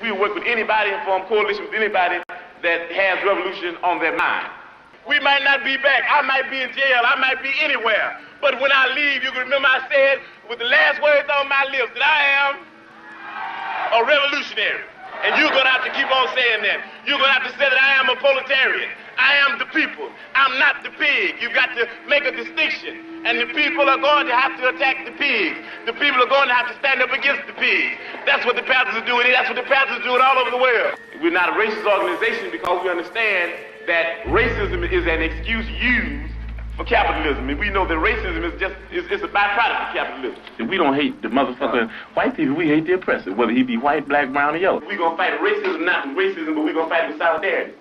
We work with anybody and form coalition with anybody that has revolution on their mind. We might not be back. I might be in jail. I might be anywhere. But when I leave, you can remember I said with the last words on my lips that I am a revolutionary. And you're going to have to keep on saying that. You're going to have to say that I am a proletarian. I am the people. I'm not the pig. You've got to make a distinction. And the people are going to have to attack the pigs. The people are going to have to stand up against the pigs. That's what the Panthers are doing. That's what the Panthers are doing all over the world. We're not a racist organization because we understand that racism is an excuse used for capitalism. And we know that racism is just it's a byproduct of capitalism. And we don't hate the motherfucking white people. We hate the oppressor, whether he be white, black, brown, or yellow. We're going to fight racism, not with racism, but we're going to fight with solidarity.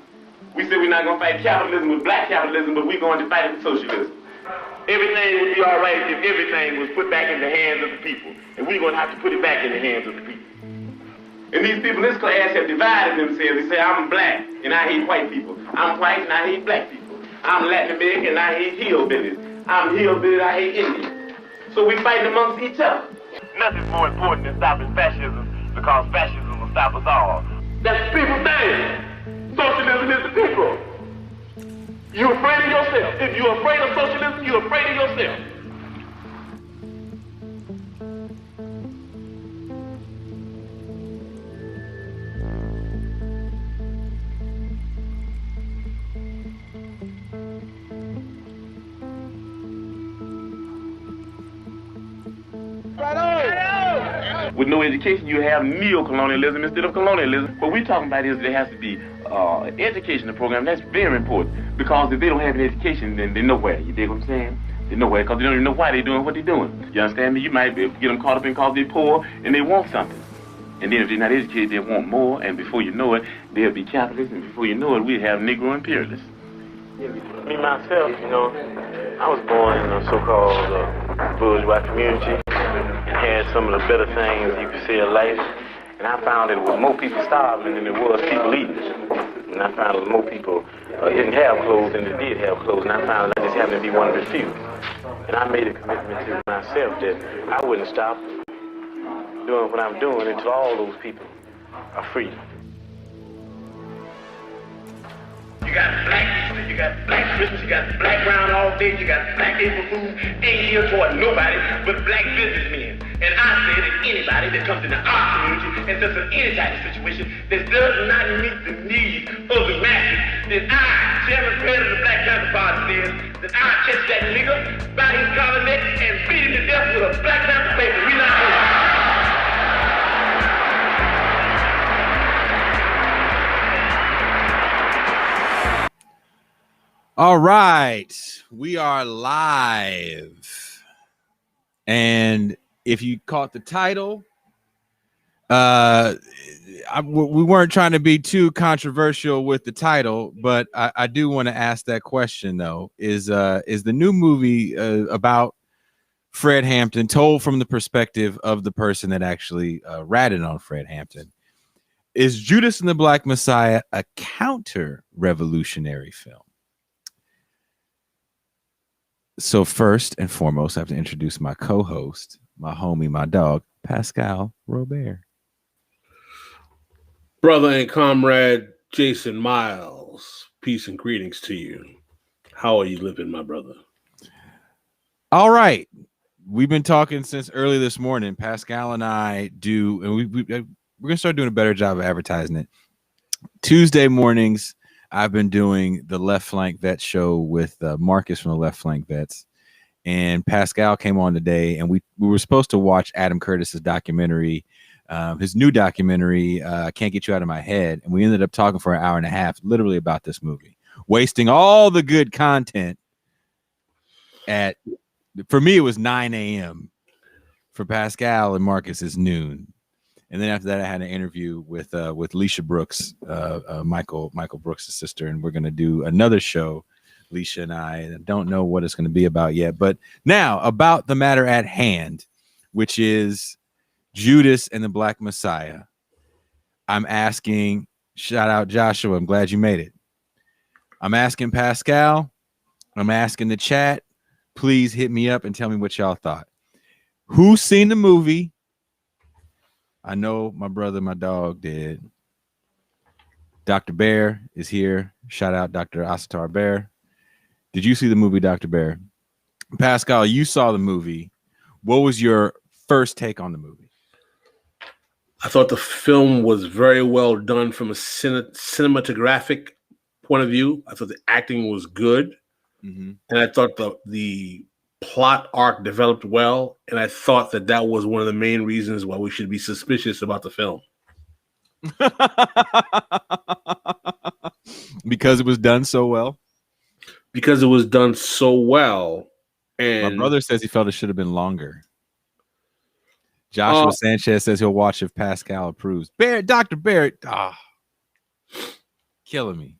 We said we're not going to fight capitalism with black capitalism, but we're going to fight it with socialism. Everything would be all right if everything was put back in the hands of the people. And we're going to have to put it back in the hands of the people. And these people in this class have divided themselves. They say, I'm black and I hate white people. I'm white and I hate black people. I'm Latin American and I hate hillbillies. I'm hillbilly and I hate Indians. So we fight amongst each other. Nothing's more important than stopping fascism because fascism will stop us all. That's the people's thing. Socialism is the people. You're afraid of yourself. If you're afraid of socialism, you're afraid of yourself. With no education, you have neo-colonialism instead of colonialism. What we're talking about is there has to be educational program. That's very important because if they don't have an education, then they're nowhere. You dig what I'm saying? They're nowhere because they don't even know why they're doing what they're doing. You understand me? You might get them caught up in because they're poor and they want something. And then if they're not educated, they want more. And before you know it, they'll be capitalists. And before you know it, we'll have Negro imperialists. Me, myself, you know, I was born in a so-called bourgeois community. Had some of the better things you could see in life, and I found that there were more people starving than there was people eating. And I found that more people didn't have clothes than they did have clothes, and I found that I just happened to be one of the few. And I made a commitment to myself that I wouldn't stop doing what I'm doing until all those people are free. You got black Easter, you got black Christmas, you got black brown all day, you got black April Fool, ain't here toward nobody but black businessmen. And I say that anybody that comes into our community and does in any type of situation that does not meet the needs of the masses, that I, Chairman Fred of the Black Panther Party, says that I catch that nigga by his collar neck and beat him to death with a Black Panther paper. We not doing it. All right, we are live. And if you caught the title, we weren't trying to be too controversial with the title, but I do want to ask that question, though. Is the new movie about Fred Hampton told from the perspective of the person that actually ratted on Fred Hampton? Is Judas and the Black Messiah a counter-revolutionary film? So first and foremost, I have to introduce my co-host, my homie, my dog, Pascal Robert. Brother and comrade Jason Miles, peace and greetings to you. How are you living, my brother? All right. We've been talking since early this morning. Pascal and I do, and we're going to start doing a better job of advertising it. Tuesday mornings, I've been doing the Left Flank Vets show with Marcus from the Left Flank Vets, and Pascal came on today, and we were supposed to watch Adam Curtis's documentary, his new documentary, I Can't Get You Out of My Head, and we ended up talking for an hour and a half, literally about this movie, wasting all the good content for me, it was 9 a.m. For Pascal and Marcus, it's noon. And then after that, I had an interview with Leisha Brooks, Michael Brooks' sister, and we're going to do another show, Leisha and I don't know what it's going to be about yet. But now, about the matter at hand, which is Judas and the Black Messiah. I'm asking, shout out Joshua, I'm glad you made it. I'm asking Pascal, I'm asking the chat, please hit me up and tell me what y'all thought. Who's seen the movie? I know my brother, my dog did. Dr. Bear is here. Shout out Dr. Asatar Bear. Did you see the movie Dr. Bear? Pascal, you saw the movie. What was your first take on the movie? I thought the film was very well done from a cinematographic point of view. I thought the acting was good. And I thought the plot arc developed well. And I thought that was one of the main reasons why we should be suspicious about the film. Because it was done so well? Because it was done so well. And my brother says he felt it should have been longer. Joshua Sanchez says he'll watch if Pascal approves. Dr. Barrett, killing me.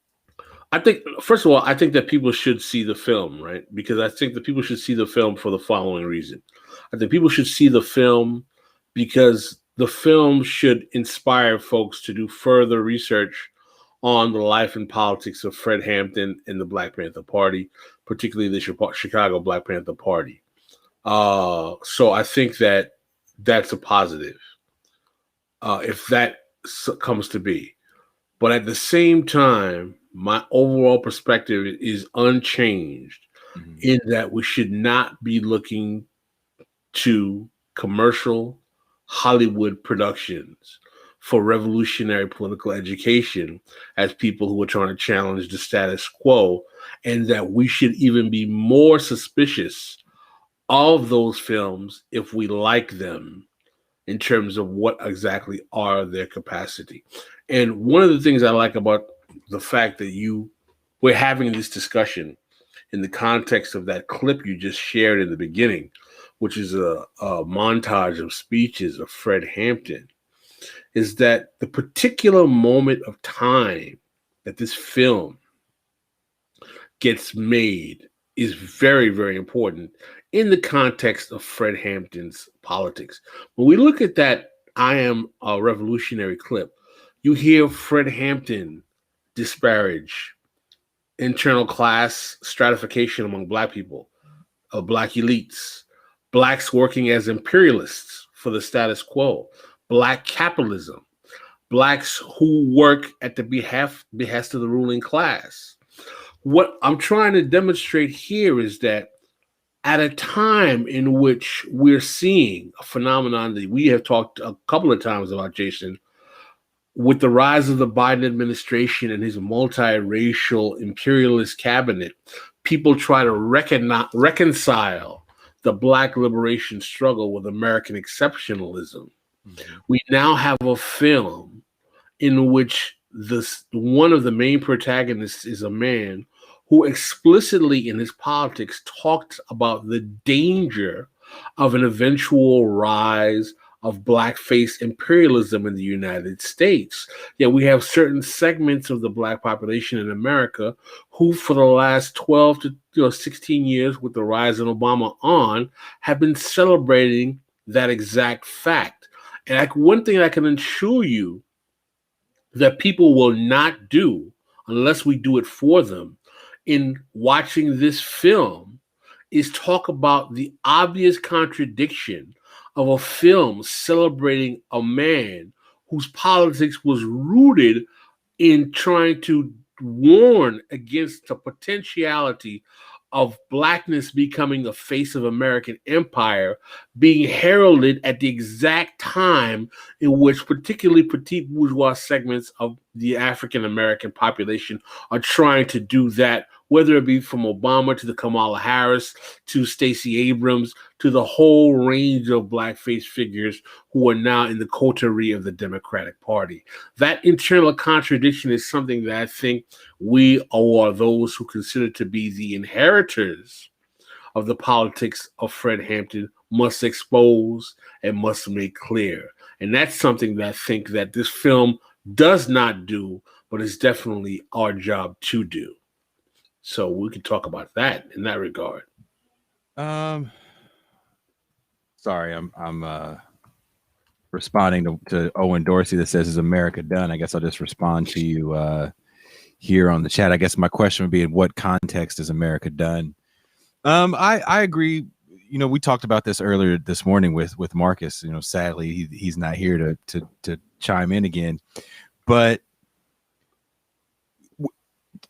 I think, first of all, I think that people should see the film, right? Because I think that people should see the film for the following reason. I think people should see the film because the film should inspire folks to do further research on the life and politics of Fred Hampton and the Black Panther Party, particularly the Chicago Black Panther Party. So I think that that's a positive, if that comes to be. But at the same time, my overall perspective is unchanged in that we should not be looking to commercial Hollywood productions for revolutionary political education as people who are trying to challenge the status quo, and that we should even be more suspicious of those films if we like them in terms of what exactly are their capacity. And one of the things I like about the fact that we're having this discussion in the context of that clip you just shared in the beginning, which is a montage of speeches of Fred Hampton, is that the particular moment of time that this film gets made is very, very important in the context of Fred Hampton's politics. When we look at that I Am a Revolutionary clip, you hear Fred Hampton disparage internal class stratification among Black people, Black elites, Blacks working as imperialists for the status quo, Black capitalism, Blacks who work at the behest of the ruling class. What I'm trying to demonstrate here is that at a time in which we're seeing a phenomenon that we have talked a couple of times about, Jason, with the rise of the Biden administration and his multiracial imperialist cabinet, people try to reconcile the Black liberation struggle with American exceptionalism. We now have a film in which one of the main protagonists is a man who explicitly in his politics talked about the danger of an eventual rise of blackface imperialism in the United States. Yet we have certain segments of the Black population in America who for the last 12 to 16 years with the rise of Obama on have been celebrating that exact fact. And one thing I can assure you that people will not do unless we do it for them in watching this film is talk about the obvious contradiction of a film celebrating a man whose politics was rooted in trying to warn against the potentiality of Blackness becoming the face of American empire, being heralded at the exact time in which particularly petite bourgeois segments of the African American population are trying to do that, whether it be from Obama to the Kamala Harris to Stacey Abrams to the whole range of blackface figures who are now in the coterie of the Democratic Party. That internal contradiction is something that I think we, or those who consider to be the inheritors of the politics of Fred Hampton, must expose and must make clear. And that's something that I think that this film does not do, but is definitely our job to do. So we can talk about that in that regard. Sorry, I'm responding to Owen Dorsey that says, "Is America done?" I guess I'll just respond to you here on the chat. I guess my question would be, in what context is America done? I agree. we talked about this earlier this morning with Marcus. Sadly he's not here to chime in again. But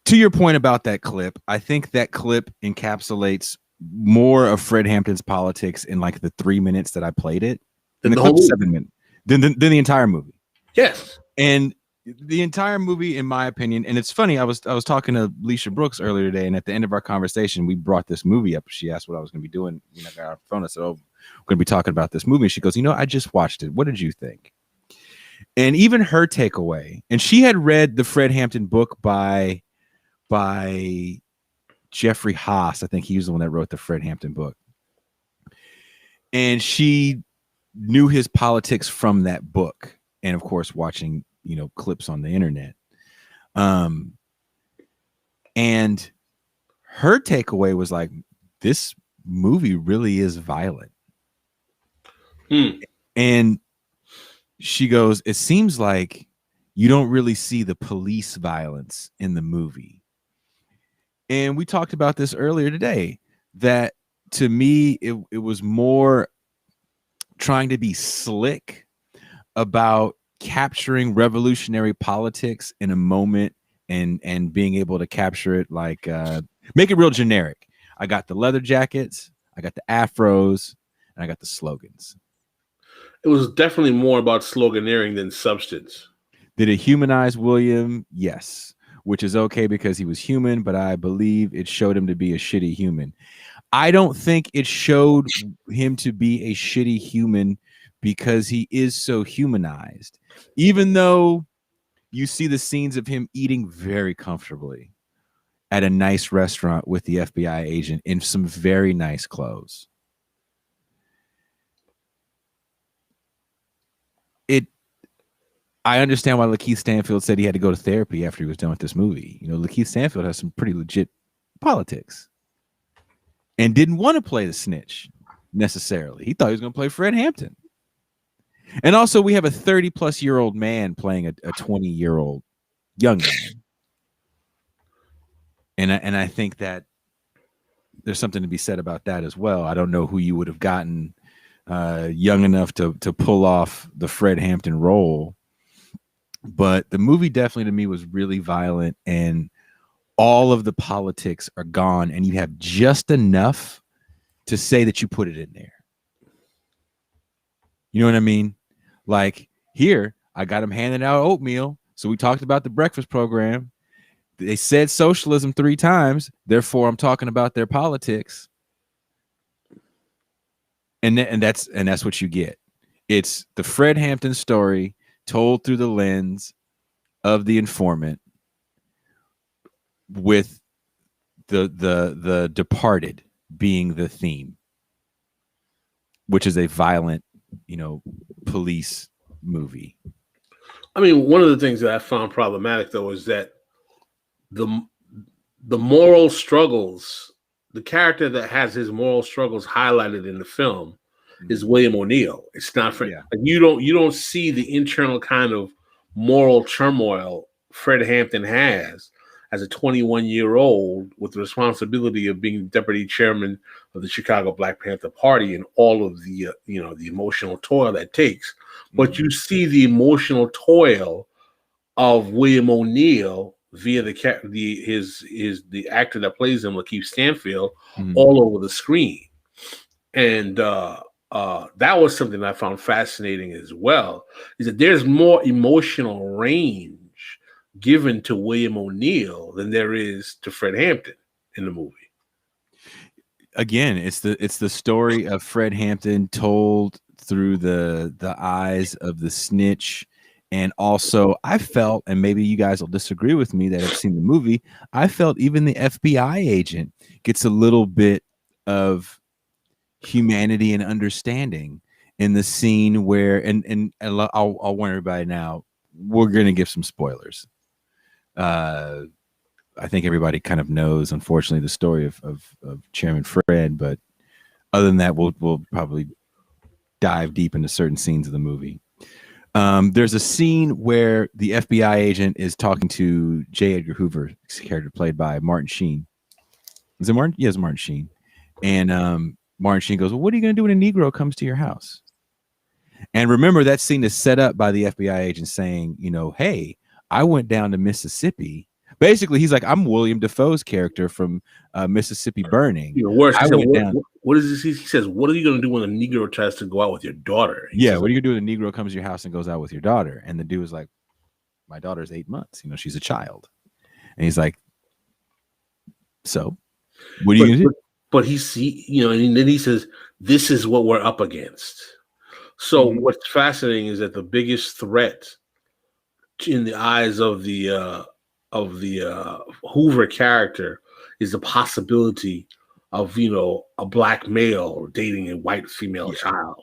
to your point about that clip, I think that clip encapsulates more of Fred Hampton's politics in like the 3 minutes that I played it. And the clip's 7 minutes than the entire movie. Yes. And the entire movie, in my opinion, and it's funny, I was talking to Leisha Brooks earlier today, and at the end of our conversation, we brought this movie up. She asked what I was going to be doing. I got our phone. I said, "Oh, we're going to be talking about this movie." And she goes, "I just watched it. What did you think?" And even her takeaway, and she had read the Fred Hampton book by Jeffrey Haas. I think he was the one that wrote the Fred Hampton book, and she knew his politics from that book, and of course, watching clips on the internet. And her takeaway was like, this movie really is violent. And she goes, it seems like you don't really see the police violence in the movie. And we talked about this earlier today, that to me, it was more trying to be slick about capturing revolutionary politics in a moment and being able to capture it, like make it real generic. I got the leather jackets, I got the afros, and I got the slogans. It was definitely more about sloganeering than substance. Did it humanize William? Yes, which is okay because he was human, but I believe it showed him to be a shitty human. I don't think it showed him to be a shitty human because he is so humanized. Even though you see the scenes of him eating very comfortably at a nice restaurant with the FBI agent in some very nice clothes. I understand why Lakeith Stanfield said he had to go to therapy after he was done with this movie. Lakeith Stanfield has some pretty legit politics and didn't want to play the snitch necessarily. He thought he was going to play Fred Hampton. And also, we have a 30-plus-year-old man playing a 20-year-old young man. And I think that there's something to be said about that as well. I don't know who you would have gotten young enough to pull off the Fred Hampton role. But the movie definitely, to me, was really violent. And all of the politics are gone. And you have just enough to say that you put it in there. You know what I mean? Like here, I got him handing out oatmeal. So we talked about the breakfast program. They said socialism 3 times. Therefore, I'm talking about their politics. And that's what you get. It's the Fred Hampton story told through the lens of the informant, with the departed being the theme, which is a violent, police movie. I mean, one of the things that I found problematic, though, is that the moral struggles, the character that has his moral struggles highlighted in the film is William O'Neill. It's not Fred. Yeah. Like, you don't see the internal kind of moral turmoil Fred Hampton has as a 21-year-old with the responsibility of being deputy chairman of the Chicago Black Panther Party and all of the the emotional toil that takes. But you see the emotional toil of William O'Neill via the actor that plays him, Lakeith Stanfield, all over the screen. And that was something I found fascinating as well, is that there's more emotional range given to William O'Neill than there is to Fred Hampton in the movie. Again, it's the story of Fred Hampton told through the eyes of the snitch. And also, I felt, and maybe you guys will disagree with me that have seen the movie, I felt even the FBI agent gets a little bit of humanity and understanding in the scene where, and I'll warn everybody now, we're going to give some spoilers. I think everybody kind of knows, unfortunately, the story of Chairman Fred, but other than that, we'll probably dive deep into certain scenes of the movie. There's a scene where the FBI agent is talking to J. Edgar Hoover's character played by Martin Sheen. Is it Martin? Yes, Martin Sheen. And Martin Sheen goes, well, what are you going to do when a Negro comes to your house? And remember, that scene is set up by the FBI agent saying, you know, hey, I went down to Mississippi. Basically, he's like, I'm William Dafoe's character from Mississippi Burning. You know, worse. I went down. What is this? He says, what are you going to do when a Negro tries to go out with your daughter? He says, what are you going to do when a Negro comes to your house and goes out with your daughter? And the dude was like, my daughter's 8 months. You know, she's a child. And he's like, so what are you going to do? But and then he says, this is what we're up against. So what's fascinating is that the biggest threat in the eyes of the Hoover character is the possibility of, you know, a black male dating a white female child,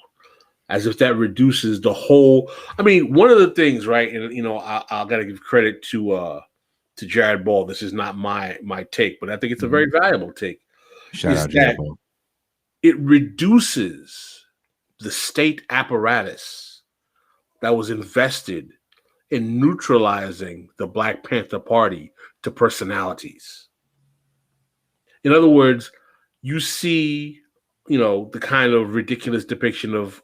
as if that reduces the whole. I mean, one of the things, right? And you know, I got to give credit to Jared Ball. This is not my take, but I think it's a very valuable take. Shout out Jared Ball. It reduces the state apparatus that was invested in neutralizing the Black Panther Party to personalities. In other words, you see, you know, the kind of ridiculous depiction of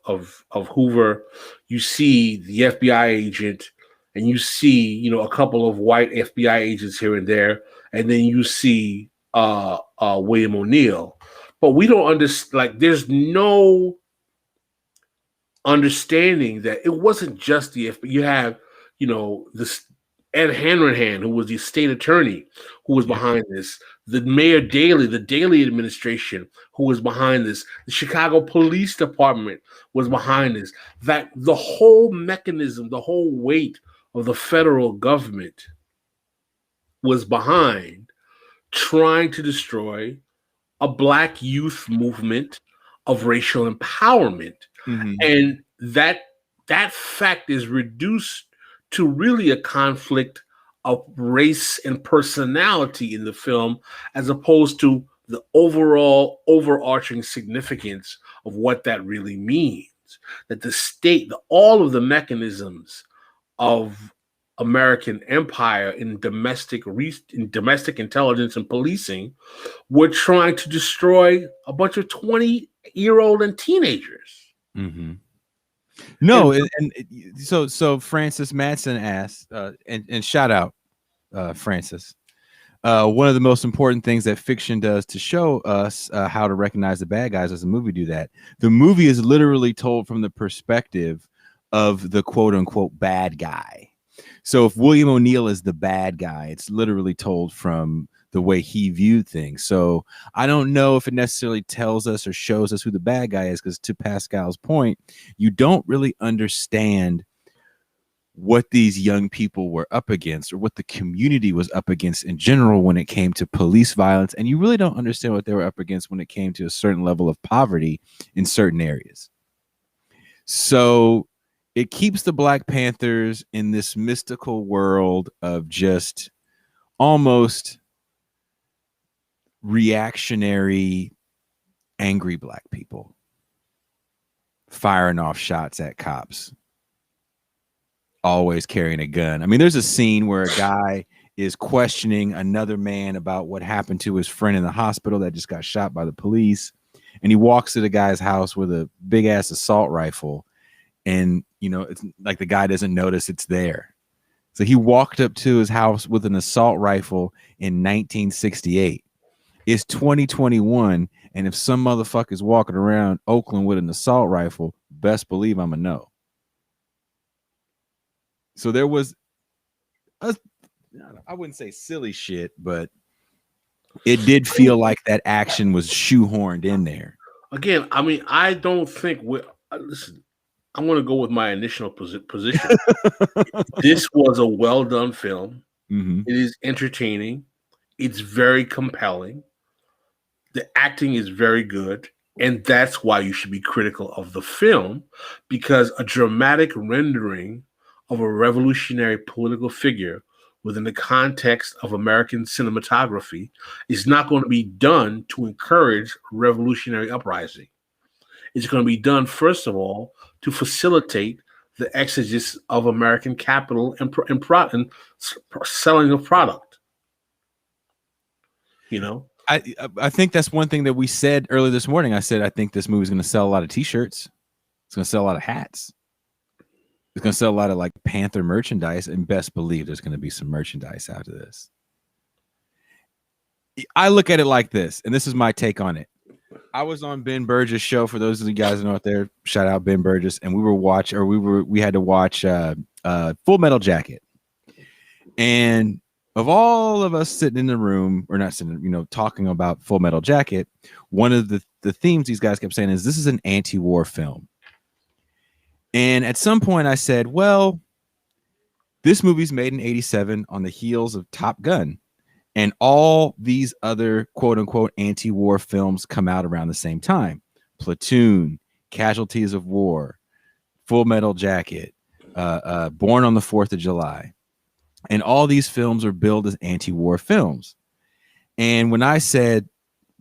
Hoover. You see the FBI agent, and you see, you know, a couple of white FBI agents here and there, and then you see William O'Neill. But we don't understand. Like, there's no understanding that it wasn't just the FBI. You have, you know, this Ed Hanrahan, who was the state attorney, who was behind this. The Mayor Daley, the Daley administration, who was behind this. The Chicago Police Department was behind this. That the whole mechanism, the whole weight of the federal government was behind trying to destroy a Black youth movement of racial empowerment. And that fact is reduced to really a conflict of race and personality in the film, as opposed to the overall overarching significance of what that really means. That the state, all of the mechanisms of American empire in domestic intelligence and policing were trying to destroy a bunch of 20-year-old and teenagers. No, so Francis Madsen asked, and shout out Francis. One of the most important things that fiction does to show us how to recognize the bad guys, as a movie do that. The movie is literally told from the perspective of the quote unquote bad guy. So if William O'Neill is the bad guy, it's literally told from the way he viewed things. So I don't know if it necessarily tells us or shows us who the bad guy is, because to Pascal's point, you don't really understand what these young people were up against, or what the community was up against in general when it came to police violence. And you really don't understand what they were up against when it came to a certain level of poverty in certain areas. So it keeps the Black Panthers in this mystical world of just almost reactionary, angry Black people firing off shots at cops, always carrying a gun. I mean, there's a scene where a guy is questioning another man about what happened to his friend in the hospital that just got shot by the police. And he walks to the guy's house with a big ass assault rifle. And, you know, it's like the guy doesn't notice it's there. So he walked up to his house with an assault rifle in 1968. It's 2021, and if some motherfucker's walking around Oakland with an assault rifle, best believe I'm a no. So there was I wouldn't say silly shit, but it did feel like that action was shoehorned in there. Again, I mean, I don't think listen, I'm going to go with my initial position. This was a well done film. It is entertaining. It's very compelling. The acting is very good, and that's why you should be critical of the film, because a dramatic rendering of a revolutionary political figure within the context of American cinematography is not going to be done to encourage revolutionary uprising. It's going to be done, first of all, to facilitate the exegesis of American capital and selling of product. You know, I think that's one thing that we said earlier this morning. I said I think this movie is going to sell a lot of T-shirts. It's going to sell a lot of hats. It's going to sell a lot of like Panther merchandise, and best believe there's going to be some merchandise out of this. I look at it like this, and this is my take on it. I was on Ben Burgess' show. For those of you guys who know out there, shout out Ben Burgess, and we had to watch Full Metal Jacket. And of all of us sitting in the room, or not sitting, talking about Full Metal Jacket, one of the themes these guys kept saying is this is an anti-war film. And at some point I said, well, this movie's made in 87 on the heels of Top Gun. And all these other quote unquote anti-war films come out around the same time. Platoon, Casualties of War, Full Metal Jacket, Born on the 4th of July. And all these films are billed as anti-war films. And when I said,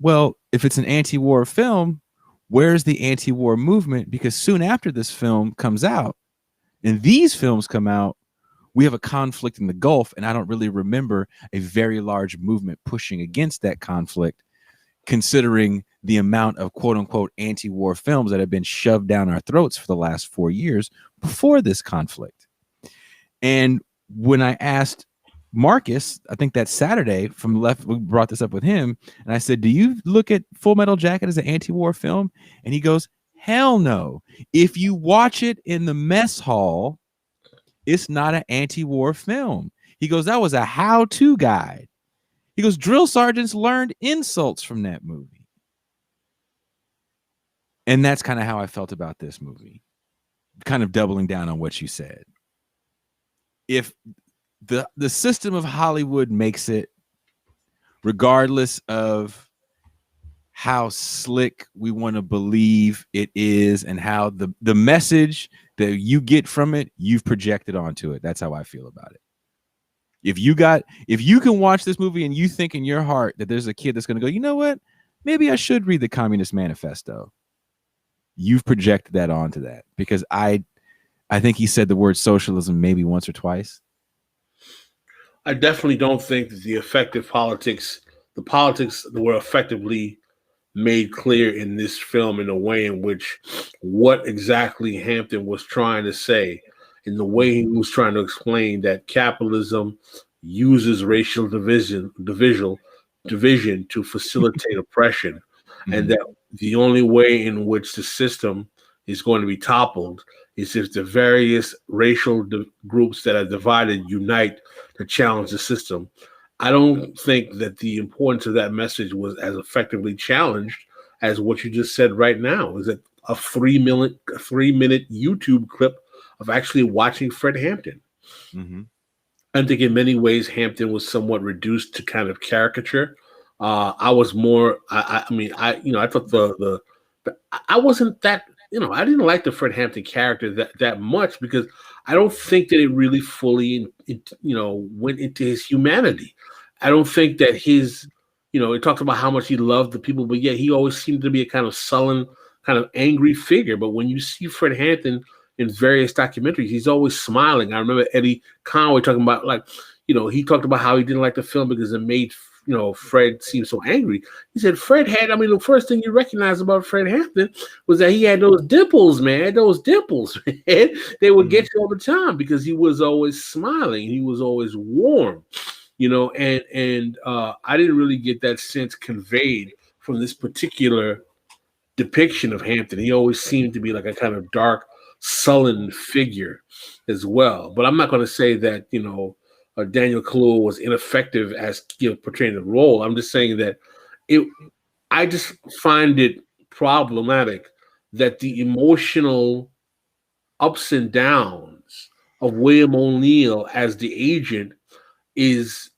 well, if it's an anti-war film, where's the anti-war movement? Because soon after this film comes out and these films come out, we have a conflict in the Gulf, and I don't really remember a very large movement pushing against that conflict, considering the amount of quote-unquote anti-war films that have been shoved down our throats for the last 4 years before this conflict. And when I asked Marcus, I think that Saturday from Left, we brought this up with him, and I said, do you look at Full Metal Jacket as an anti-war film? And he goes, hell no. If you watch it in the mess hall, it's not an anti-war film. He goes, that was a how-to guide. He goes, drill sergeants learned insults from that movie. And that's kind of how I felt about this movie. Kind of doubling down on what you said. If the system of Hollywood makes it, regardless of how slick we want to believe it is and how the message that you get from it, you've projected onto it. That's how I feel about it. If you can watch this movie and you think in your heart that there's a kid that's going to go, you know what, maybe I should read the Communist Manifesto, you've projected that onto that. Because I think he said the word socialism maybe once or twice. I definitely don't think that the politics were effectively made clear in this film in a way in which what exactly Hampton was trying to say, in the way he was trying to explain that capitalism uses racial division to facilitate oppression, and that the only way in which the system is going to be toppled is if the various racial groups that are divided unite to challenge the system. I don't think that the importance of that message was as effectively challenged as what you just said right now. Is it a 3-minute YouTube clip of actually watching Fred Hampton? Mm-hmm. I think in many ways Hampton was somewhat reduced to kind of caricature. I was more. I thought I wasn't that. I didn't like the Fred Hampton character that much because I don't think that it really fully, went into his humanity. I don't think that his, it talks about how much he loved the people, but yet he always seemed to be a kind of sullen, kind of angry figure. But when you see Fred Hampton in various documentaries, he's always smiling. I remember Eddie Conway talking about, he talked about how he didn't like the film because it made, Fred seemed so angry. He said the first thing you recognize about Fred Hampton was that he had those dimples, man. Those dimples, man. They would get you all the time because he was always smiling. He was always warm, and I didn't really get that sense conveyed from this particular depiction of Hampton. He always seemed to be like a kind of dark, sullen figure as well. But I'm not going to say that, Daniel Kaluuya was ineffective as portraying the role. I'm just saying that I just find it problematic that the emotional ups and downs of William O'Neill as the agent is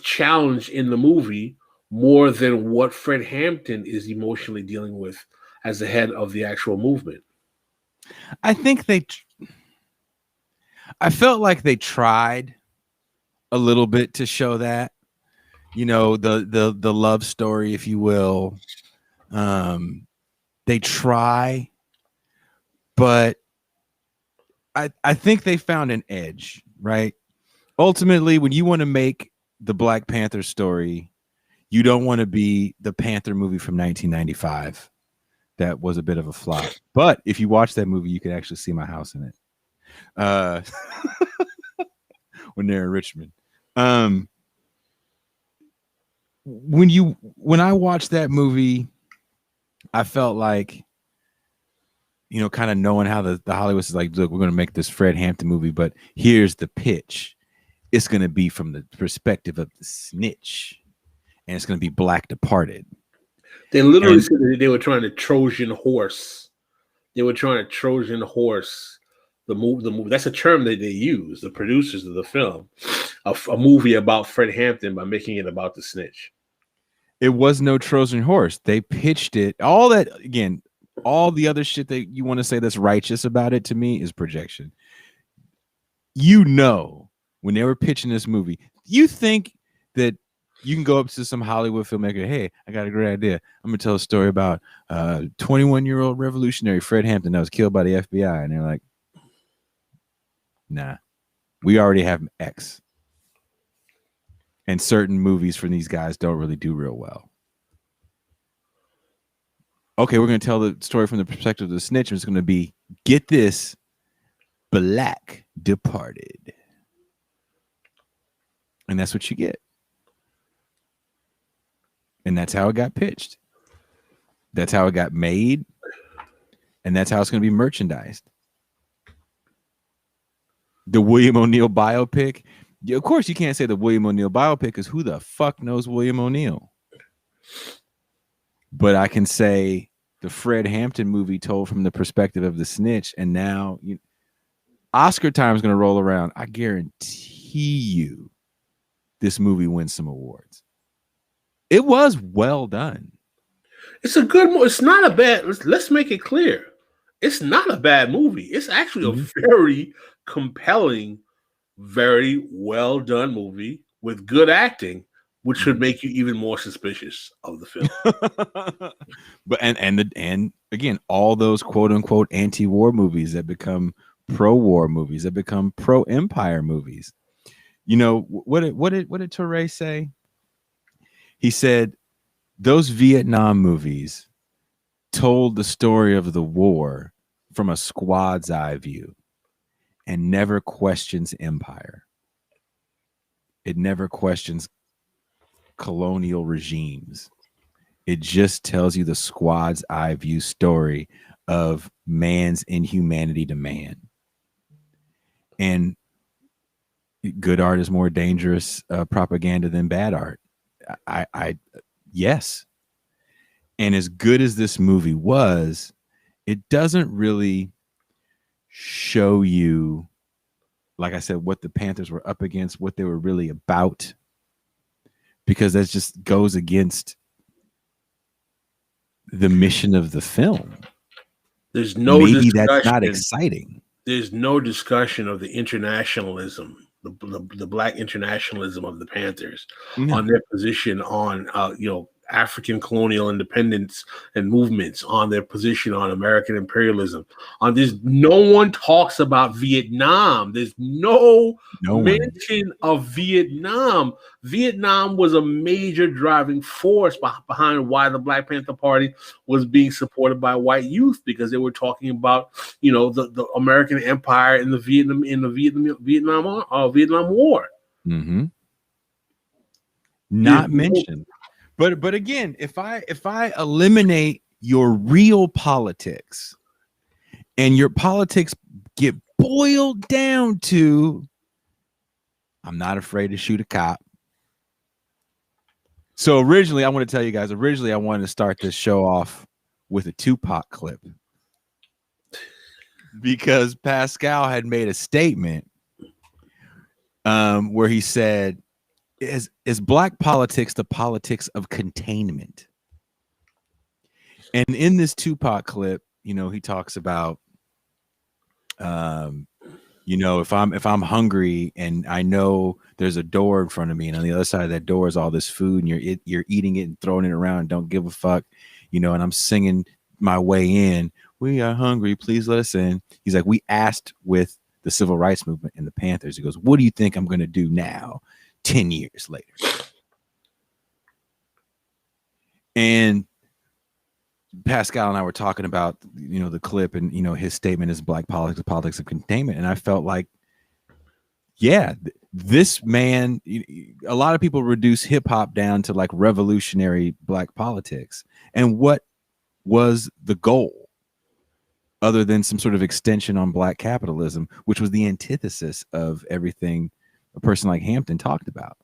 challenged in the movie more than what Fred Hampton is emotionally dealing with as the head of the actual movement. I think I felt like they tried a little bit to show that, the love story, if you will. They try, but I think they found an edge, right? Ultimately, when you want to make the Black Panther story, You don't want to be the Panther movie from 1995. That was a bit of a flop. But if you watch that movie, you can actually see my house in it. When they're in Richmond. When I watched that movie, I felt like, kind of knowing how the Hollywood is like, look, we're going to make this Fred Hampton movie, but here's the pitch. It's going to be from the perspective of the snitch, and it's going to be Black Departed. They literally said that they were trying to Trojan horse. They were trying to Trojan horse the movie. That's a term that they use, the producers of the film, a movie about Fred Hampton by making it about the snitch. It was no Trojan horse. They pitched it. All that, again, all the other shit that you want to say that's righteous about it, to me, is projection. When they were pitching this movie, you think that you can go up to some Hollywood filmmaker, hey, I got a great idea. I'm going to tell a story about 21-year-old revolutionary Fred Hampton that was killed by the FBI. And they're like, nah, we already have X. And certain movies from these guys don't really do real well. Okay, we're going to tell the story from the perspective of the snitch. It's going to be, get this, Black Departed. And that's what you get. And that's how it got pitched. That's how it got made. And that's how it's going to be merchandised. The William O'Neill biopic. Of course, you can't say the William O'Neill biopic, because who the fuck knows William O'Neill? But I can say the Fred Hampton movie told from the perspective of the snitch. And now Oscar time is going to roll around. I guarantee you this movie wins some awards. It was well done. It's a good movie. It's not a bad. Let's make it clear. It's not a bad movie. It's actually a very compelling, very well done movie with good acting, which should make you even more suspicious of the film. But and again, all those quote unquote anti-war movies that become pro-war movies, that become pro-empire movies. What did Touré say? He said those Vietnam movies told the story of the war from a squad's eye view and never questions empire. It never questions colonial regimes. It just tells you the squad's eye view story of man's inhumanity to man. And good art is more dangerous propaganda than bad art. Yes. And as good as this movie was, it doesn't really show you, like I said, what the Panthers were up against, what they were really about, because that just goes against the mission of the film. There's no maybe that's not exciting. There's no discussion of the internationalism, the Black internationalism of the Panthers, on their position on African colonial independence and movements, on their position on American imperialism. On this, no one talks about Vietnam. There's no mention of Vietnam. Vietnam was a major driving force behind why the Black Panther Party was being supported by white youth, because they were talking about, the American empire in the Vietnam War. Mm-hmm. Not mentioned. But again, if I eliminate your real politics and your politics get boiled down to, I'm not afraid to shoot a cop. So originally, I want to tell you guys, I wanted to start this show off with a Tupac clip, because Pascal had made a statement where he said, is Black politics the politics of containment? And in this Tupac clip, he talks about, if I'm hungry and I know there's a door in front of me, and on the other side of that door is all this food, and you're eating it and throwing it around and don't give a fuck, and I'm singing my way in. We are hungry, please let us in. He's like, we asked with the civil rights movement and the Panthers. He goes, what do you think I'm going to do now, 10 years later? And Pascal and I were talking about, the clip and, his statement is black politics, the politics of containment. And I felt like, yeah, this man, a lot of people reduce hip hop down to like revolutionary black politics. And what was the goal other than some sort of extension on black capitalism, which was the antithesis of everything a person like Hampton talked about?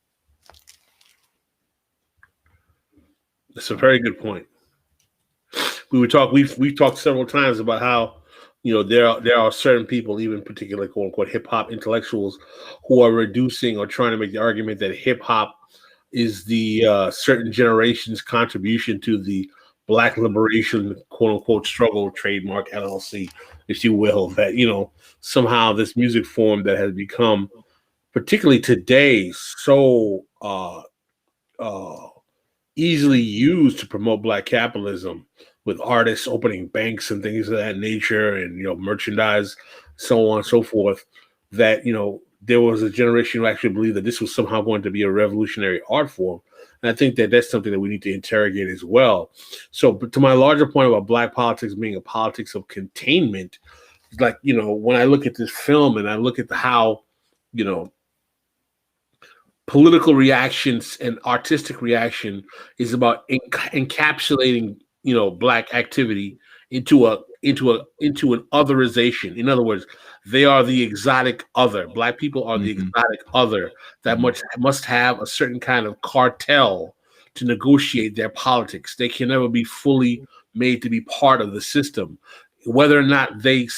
That's a very good point. We've talked several times about how, there are certain people, even particularly quote unquote hip hop intellectuals, who are reducing or trying to make the argument that hip hop is the certain generation's contribution to the black liberation quote unquote struggle, trademark LLC, if you will, that, somehow this music form that has become, particularly today, so easily used to promote black capitalism, with artists opening banks and things of that nature, and merchandise, so on and so forth, that there was a generation who actually believed that this was somehow going to be a revolutionary art form. And I think that that's something that we need to interrogate as well. So, but to my larger point about black politics being a politics of containment, like, when I look at this film and I look at how, political reactions and artistic reaction is about encapsulating, black activity into an otherization. In other words, they are the exotic other. Black people are the exotic other that must have a certain kind of cartel to negotiate their politics. They can never be fully made to be part of the system, whether or not they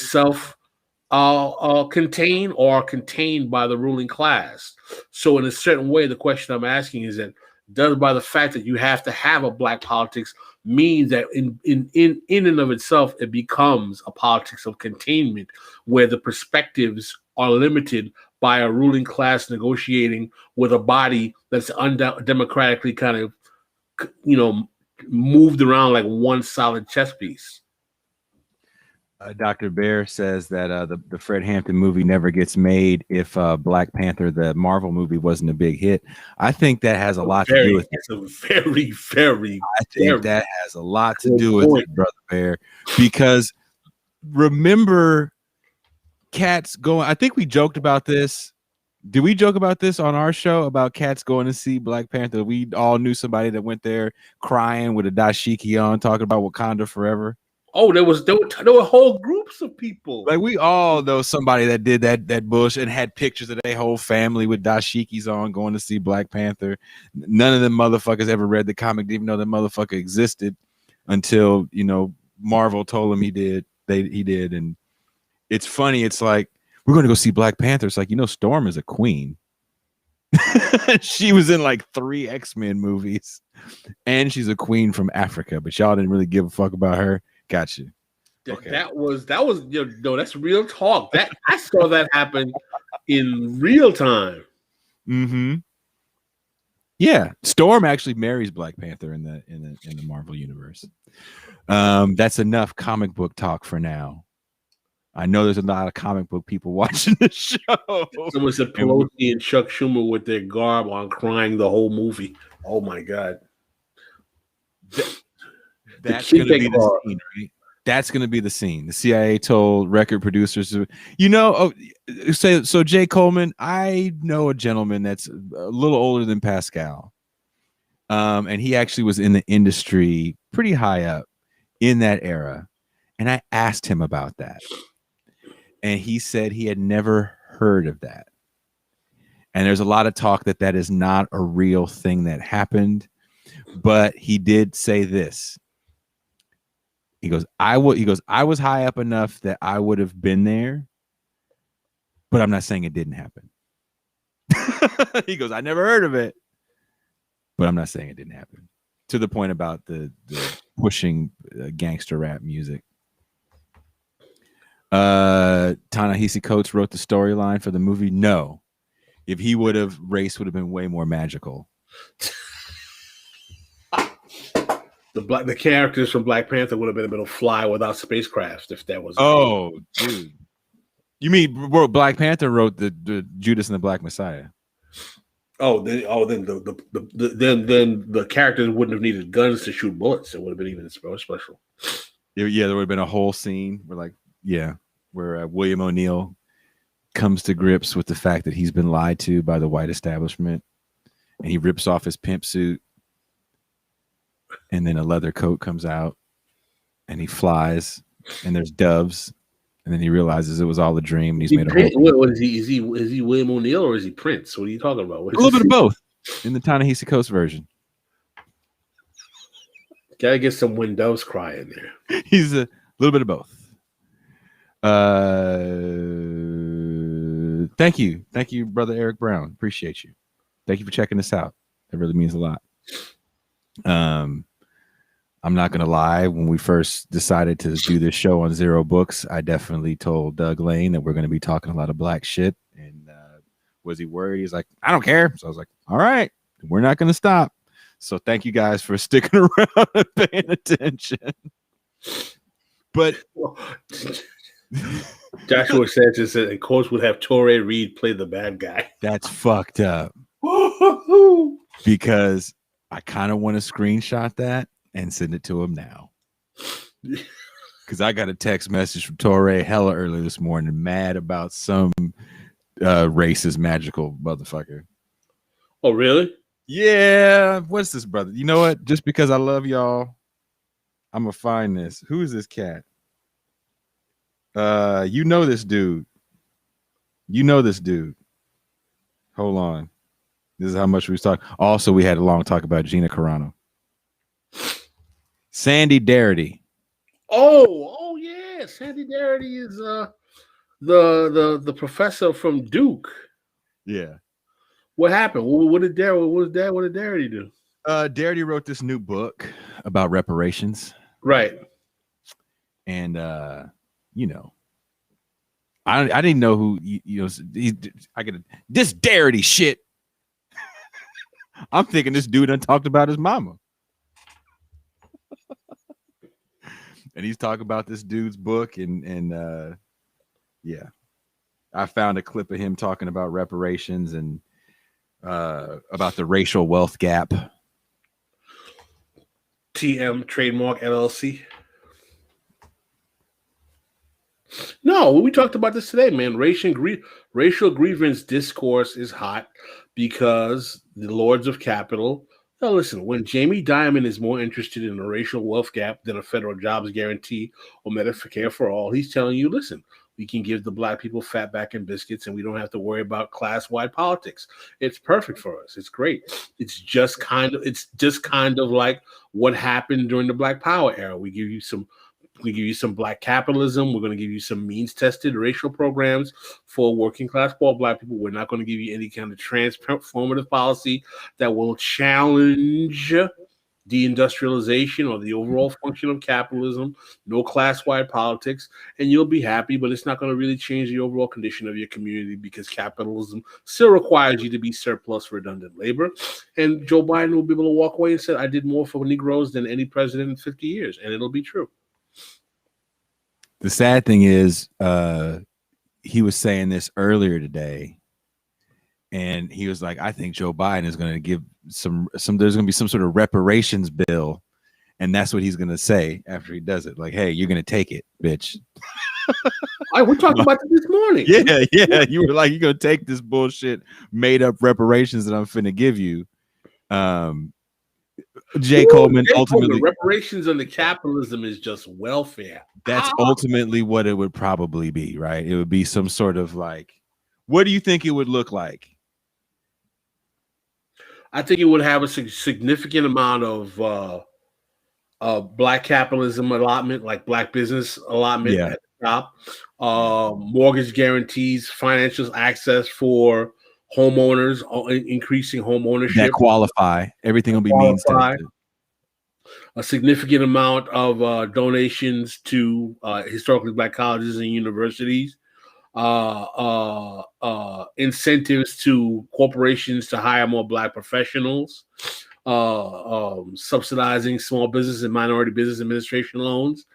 contain or are contained by the ruling class. So in a certain way, the question I'm asking is that, does by the fact that you have to have a black politics mean that in and of itself, it becomes a politics of containment where the perspectives are limited by a ruling class negotiating with a body that's undemocratically kind of, moved around like one solid chess piece? Dr. Bear says that the Fred Hampton movie never gets made if Black Panther, the Marvel movie, wasn't a big hit. I think that has a lot to do with it. It's a very, very, I think that has a lot to do with it, Brother Bear. Because remember, cats going, I think we joked about this. Did we joke about this on our show about cats going to see Black Panther? We all knew somebody that went there crying with a dashiki on, talking about Wakanda forever. Oh, there were whole groups of people. Like, we all know somebody that did that bush and had pictures of their whole family with dashikis on going to see Black Panther. None of them motherfuckers ever read the comic, didn't even know that motherfucker existed until, Marvel told him he did. He did. And it's funny. It's like, we're going to go see Black Panther. It's like, Storm is a queen. She was in like 3 X-Men movies and she's a queen from Africa, but y'all didn't really give a fuck about her. Got you. Okay. That was that's real talk. That I saw that happen in real time. Mm-hmm. Yeah, Storm actually marries Black Panther in the Marvel universe. That's enough comic book talk for now. I know there's a lot of comic book people watching the show. Someone said Pelosi and Chuck Schumer with their garb on, crying the whole movie. Oh my God. That's going to be the scene, right? That's going to be the scene. The CIA told record producers, so Jay Coleman, I know a gentleman that's a little older than Pascal. And he actually was in the industry pretty high up in that era. And I asked him about that. And he said he had never heard of that. And there's a lot of talk that is not a real thing that happened. But he did say this. He goes, I was high up enough that I would have been there, but I'm not saying it didn't happen. He goes, I never heard of it, but I'm not saying it didn't happen. To the point about the pushing gangster rap music. Ta-Nehisi Coates wrote the storyline for the movie. No, if he would have, race would have been way more magical. The characters from Black Panther would have been able to fly without spacecraft if that was. Oh, dude. You mean Black Panther wrote the Judas and the Black Messiah? Then the characters wouldn't have needed guns to shoot bullets. It would have been even special. Yeah, there would have been a whole scene where William O'Neill comes to grips with the fact that he's been lied to by the white establishment, and he rips off his pimp suit, and then a leather coat comes out, and he flies, and there's doves, and then he realizes it was all a dream. And he's made a whole. What is he? Is he William O'Neill or is he Prince? What are you talking about? A little bit of both in the Ta-Nehisi Coast version. Gotta get some When Doves Cry in there. He's a little bit of both. Thank you, brother Eric Brown. Appreciate you. Thank you for checking this out. It really means a lot. I'm not gonna lie. When we first decided to do this show on Zero Books, I definitely told Doug Lane that we're going to be talking a lot of black shit. And was he worried? He's like, I don't care. So I was like, all right, we're not going to stop. So thank you guys for sticking around and paying attention. But Joshua Sanchez said, of course, would have Torrey Reed play the bad guy. That's fucked up. Because I kind of want to screenshot that and send it to him now. Because I got a text message from Torrey hella early this morning, mad about some racist magical motherfucker. Oh, really? Yeah. What's this, brother? You know what? Just because I love y'all, I'm going to find this. Who is this cat? You know this dude. Hold on. This is how much we was talking. Also, we had a long talk about Gina Carano. Sandy Darity. Oh yeah, Sandy Darity is the professor from Duke. Yeah. What happened? What did Darity do? Darity wrote this new book about reparations. Right. And you know, I didn't know who I get this Darity shit. I'm thinking this dude done talked about his mama. And he's talking about this dude's book, and yeah, I found a clip of him talking about reparations and about the racial wealth gap. TM Trademark LLC. No, we talked about this today, man. Racial grievance discourse is hot because the lords of capital. Now, listen, when Jamie Dimon is more interested in a racial wealth gap than a federal jobs guarantee or Medicare for all, he's telling you, listen, we can give the black people fatback and biscuits and we don't have to worry about class-wide politics. It's perfect for us. It's great. It's just kind of like what happened during the Black Power era. We give you some black capitalism. We're going to give you some means-tested racial programs for working-class poor black people. We're not going to give you any kind of transformative policy that will challenge deindustrialization or the overall function of capitalism. No class-wide politics, and you'll be happy, but it's not going to really change the overall condition of your community because capitalism still requires you to be surplus redundant labor. And Joe Biden will be able to walk away and say, I did more for Negroes than any president in 50 years, and it'll be true. The sad thing is, he was saying this earlier today, and he was like, I think Joe Biden is going to give some, there's going to be some sort of reparations bill. And that's what he's going to say after he does it. Like, hey, you're going to take it, bitch. We talked about this morning. Yeah. You were like, you're going to take this bullshit made up reparations that I'm finna give you. Jay Coleman ultimately reparations under capitalism is just welfare. That's ultimately what it would probably be, right? It would be some sort of like, what do you think it would look like? I think it would have a significant amount of black capitalism allotment, like black business allotment at the top, mortgage guarantees, financial access for homeowners, increasing home ownership that qualify. Everything will be means tested. A significant amount of donations to historically black colleges and universities, incentives to corporations to hire more black professionals, subsidizing small business and minority business administration loans.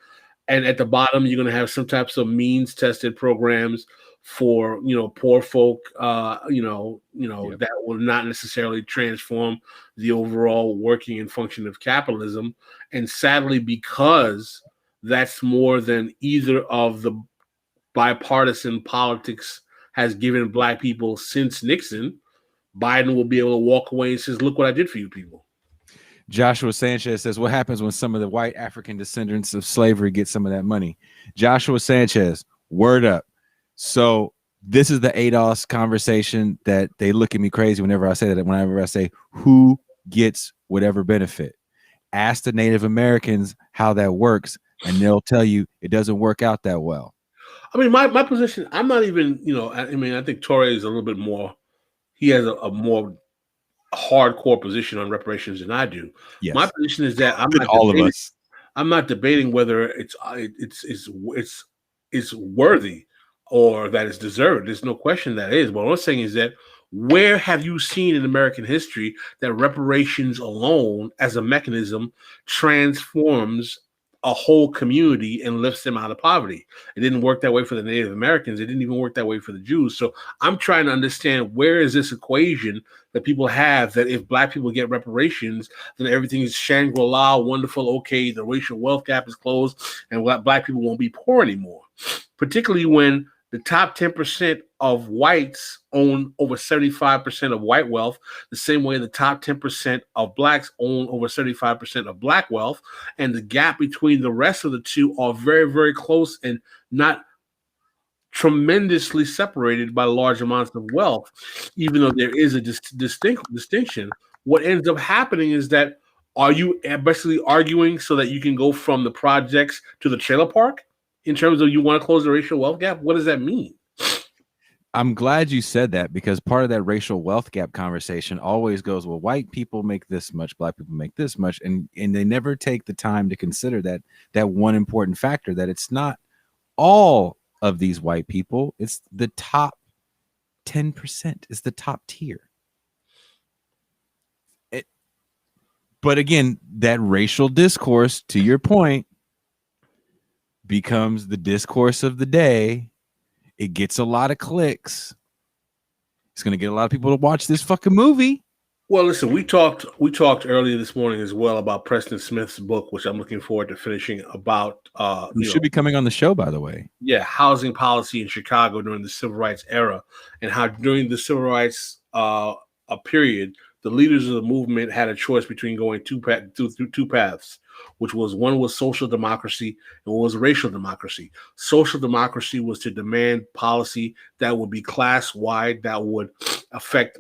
And at the bottom, you're going to have some types of means tested programs for poor folk, Yep. that will not necessarily transform the overall working and function of capitalism. And sadly, because that's more than either of the bipartisan politics has given black people since Nixon, Biden will be able to walk away and says, "Look what I did for you people." Joshua Sanchez says, what happens when some of the white African descendants of slavery get some of that money? Joshua Sanchez, word up. So this is the ADOS conversation that they look at me crazy whenever I say that. Whenever I say, who gets whatever benefit? Ask the Native Americans how that works, and they'll tell you it doesn't work out that well. I mean, my position, I'm not even, I think Torre is a little bit more, he has a more hardcore position on reparations than I do. Yes. My position is that I'm not debating whether it's worthy or that it's deserved. There's no question that it is. But what I'm saying is that where have you seen in American history that reparations alone as a mechanism transforms a whole community and lifts them out of poverty? It didn't work that way for the Native Americans. It didn't even work that way for the Jews. So I'm trying to understand, where is this equation that people have that if black people get reparations, then everything is Shangri-La, wonderful, okay, the racial wealth gap is closed, and black people won't be poor anymore. Particularly when the top 10% of whites own over 75% of white wealth, the same way the top 10% of blacks own over 75% of black wealth. And the gap between the rest of the two are very, very close and not tremendously separated by large amounts of wealth, even though there is a distinction. What ends up happening is that, are you basically arguing so that you can go from the projects to the trailer park? In terms of, you want to close the racial wealth gap? What does that mean? I'm glad you said that, because part of that racial wealth gap conversation always goes, well, white people make this much, black people make this much, and they never take the time to consider that one important factor, that it's not all of these white people, it's the top 10%, it's the top tier. But again, that racial discourse, to your point, becomes the discourse of the day. It gets a lot of clicks. It's going to get a lot of people to watch this fucking movie. Well, listen, we talked earlier this morning as well about Preston Smith's book, which I'm looking forward to finishing, about who should be coming on the show, by the way. Yeah, housing policy in Chicago during the civil rights era, and how during the civil rights period, the leaders of the movement had a choice between going two paths, which was, one was social democracy and one was racial democracy. Social democracy was to demand policy that would be class-wide, that would affect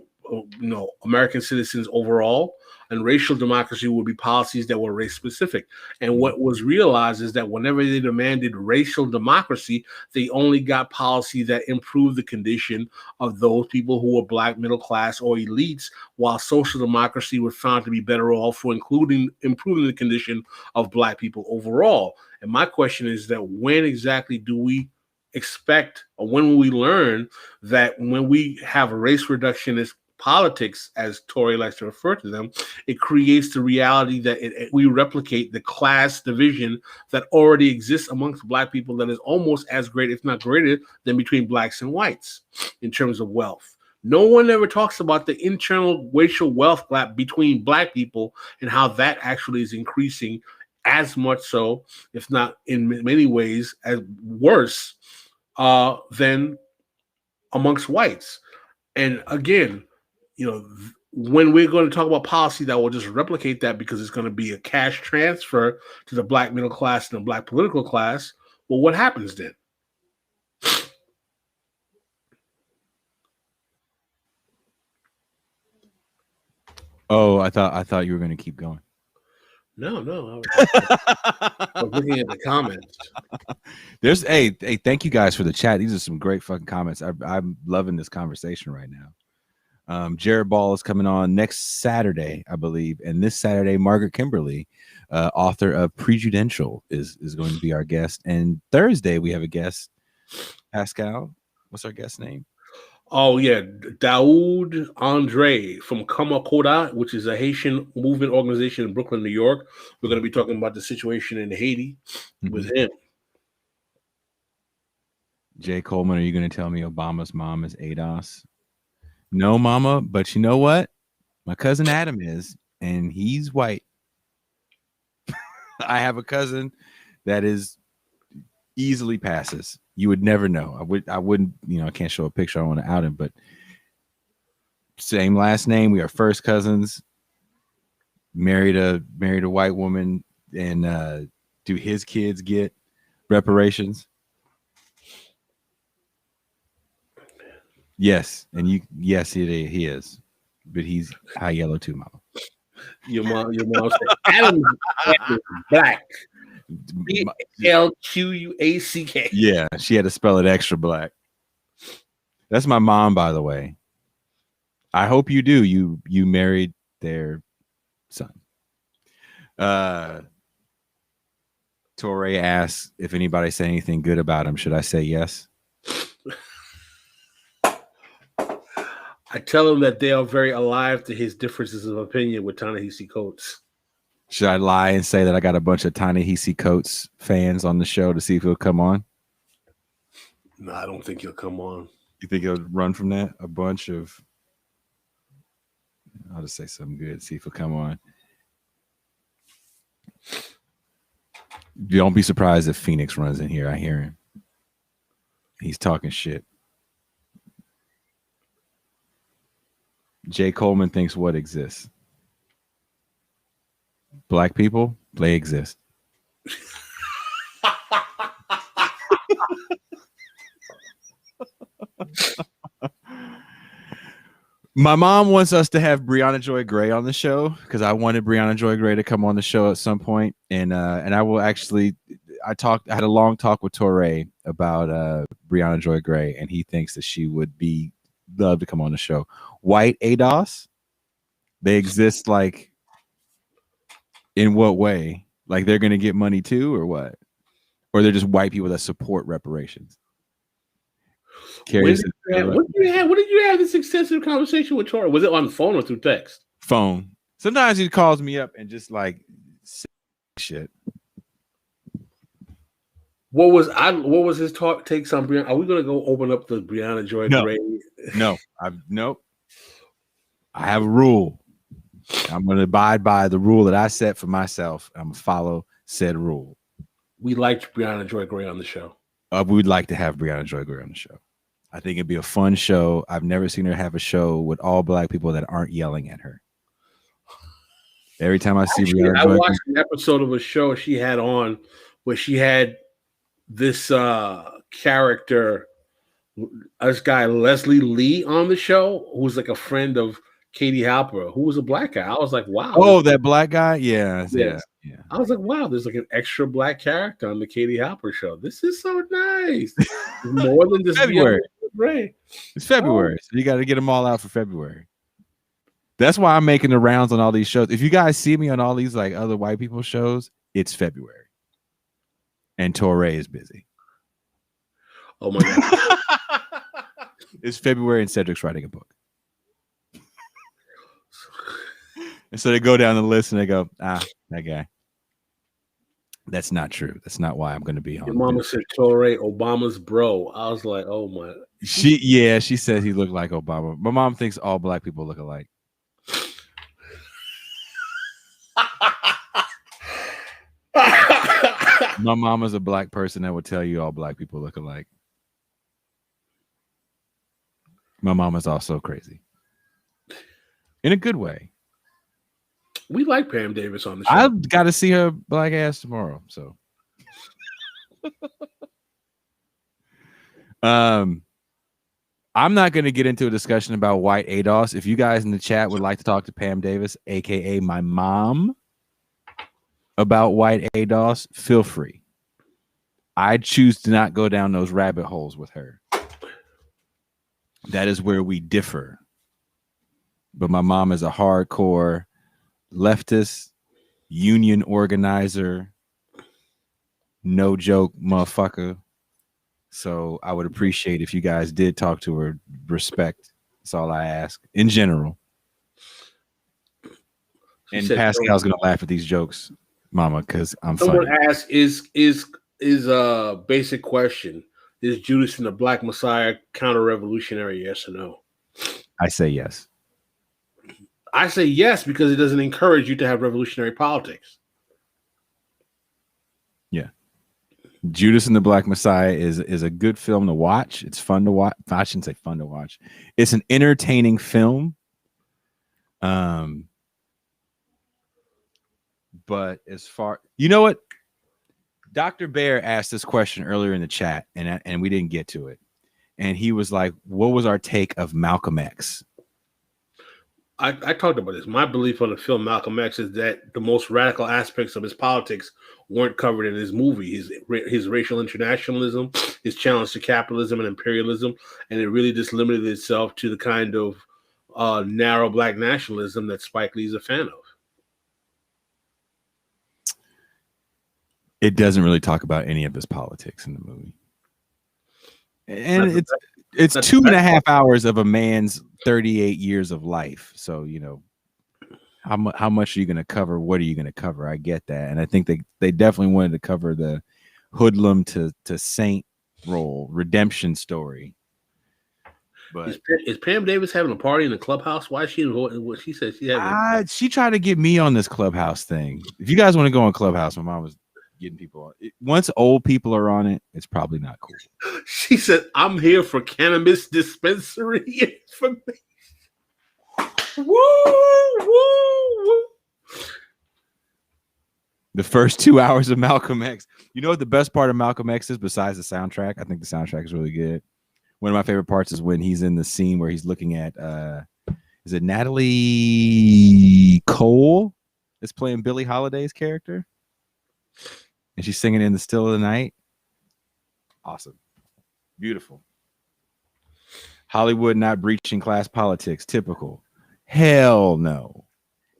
American citizens overall, and racial democracy would be policies that were race specific. And what was realized is that whenever they demanded racial democracy, they only got policy that improved the condition of those people who were black, middle class, or elites, while social democracy was found to be better off for improving the condition of black people overall. And my question is that, when exactly do we expect, or when will we learn that when we have a race reductionist politics, as Torre likes to refer to them, it creates the reality that we replicate the class division that already exists amongst black people, that is almost as great, if not greater, than between blacks and whites in terms of wealth. No one ever talks about the internal racial wealth gap between black people and how that actually is increasing as much so, if not in many ways as worse, than amongst whites. And again, when we're going to talk about policy that will just replicate that, because it's going to be a cash transfer to the black middle class and the black political class, well, what happens then? Oh, I thought you were going to keep going. No. I was looking at the comments. There's thank you guys for the chat. These are some great fucking comments. I'm loving this conversation right now. Jared Ball is coming on next Saturday, I believe, and this Saturday, Margaret Kimberly, author of Prejudential, is going to be our guest. And Thursday, we have a guest, Pascal. What's our guest name? Oh yeah, Daoud Andre from Kamakoda, which is a Haitian movement organization in Brooklyn, New York. We're going to be talking about the situation in Haiti with him. Jay Coleman, are you going to tell me Obama's mom is ADOS? No, mama, but you know what? My cousin Adam is, and he's white. I have a cousin that is easily passes. You would never know. I wouldn't, I can't show a picture. I don't want to out him, but same last name. We are first cousins. Married a white woman, and do his kids get reparations? Yes, and yes, he is, but he's high yellow too, mama. Your mom said Adam is black. BLQUACK. Yeah, she had to spell it extra black. That's my mom, by the way. I hope you do. You married their son. Torre asks if anybody said anything good about him. Should I say yes? I tell him that they are very alive to his differences of opinion with Ta-Nehisi Coates. Should I lie and say that I got a bunch of Ta-Nehisi Coates fans on the show to see if he'll come on? No, I don't think he'll come on. You think he'll run from that? A bunch of... I'll just say something good, see if he'll come on. Don't be surprised if Phoenix runs in here. I hear him. He's talking shit. Jay Coleman thinks what exists? Black people, they exist. My mom wants us to have Brianna Joy Gray on the show because I wanted Brianna Joy Gray to come on the show at some point, and I will actually. I had a long talk with Torre about Brianna Joy Gray, and he thinks that she would love to come on the show. White ADOS, they exist like in what way? Like they're gonna get money too, or what? Or they're just white people that support reparations. When did you have this extensive conversation with Torre? Was it on the phone or through text? Phone. Sometimes he calls me up and just like shit. What was his takes on Brianna? Are we gonna go open up the Brianna Joy Gray? No. Nope. I have a rule. I'm gonna abide by the rule that I set for myself. I'm gonna follow said rule. We liked Brianna Joy Gray on the show. We'd like to have Brianna Joy Gray on the show. I think it'd be a fun show. I've never seen her have a show with all black people that aren't yelling at her. Every time I see Brianna Joy, I watched an episode of a show she had on where she had this character, this guy Leslie Lee on the show, who was like a friend of Katie Halper, who was a black guy. I was like, wow. Oh, that black guy? Yeah. I was like, wow, there's like an extra black character on the Katie Halper show. This is so nice. More than just February. It's February, so you got to get them all out for February. That's why I'm making the rounds on all these shows. If you guys see me on all these like other white people shows, it's February. And Torre is busy. Oh my God. It's February and Cedric's writing a book. And so they go down the list and they go, that guy. That's not true. That's not why I'm going to be on. Your mama said Torre, Obama's bro. I was like, oh my. She says he looked like Obama. My mom thinks all black people look alike. My mama's a black person that would tell you all black people look alike. My mama's also crazy. In a good way. We like Pam Davis on the show. I've got to see her black ass tomorrow. So, I'm not going to get into a discussion about white ADOS. If you guys in the chat would like to talk to Pam Davis, aka my mom, about white ADOS, feel free. I choose to not go down those rabbit holes with her. That is where we differ. But my mom is a hardcore leftist, union organizer, no joke motherfucker. So I would appreciate if you guys did talk to her. Respect. That's all I ask in general. And Pascal's gonna laugh at these jokes, mama, because I'm someone funny. asked, is a basic question. Is Judas and the Black Messiah counter-revolutionary? Yes or no? I say yes. I say yes because it doesn't encourage you to have revolutionary politics. Yeah. Judas and the Black Messiah is a good film to watch. It's fun to watch. I shouldn't say fun to watch. It's an entertaining film. But as far, you know what? Dr. Bear asked this question earlier in the chat, and we didn't get to it. And he was like, what was our take of Malcolm X? I talked about this. My belief on the film Malcolm X is that the most radical aspects of his politics weren't covered in his movie. His racial internationalism, his challenge to capitalism and imperialism, and it really just limited itself to the kind of narrow black nationalism that Spike Lee's a fan of. It doesn't really talk about any of his politics in the movie. And it's 2.5 hours of a man's 38 years of life. So, you know, how much are you going to cover? What are you going to cover? I get that. And I think they definitely wanted to cover the hoodlum to saint role, redemption story. But is Pam Davis having a party in the clubhouse? Why is she what she said she had? She tried to get me on this clubhouse thing. If you guys want to go on Clubhouse, my mom was getting people on it. Once old people are on it, it's probably not cool. She said, I'm here for cannabis dispensary information. Woo, woo, woo. The first 2 hours of Malcolm X. You know what the best part of Malcolm X is besides the soundtrack? I think the soundtrack is really good. One of my favorite parts is when he's in the scene where he's looking at is it Natalie Cole is playing Billie Holiday's character? And she's singing In the Still of the Night. Awesome. Beautiful. Hollywood not breaching class politics. Typical. Hell no.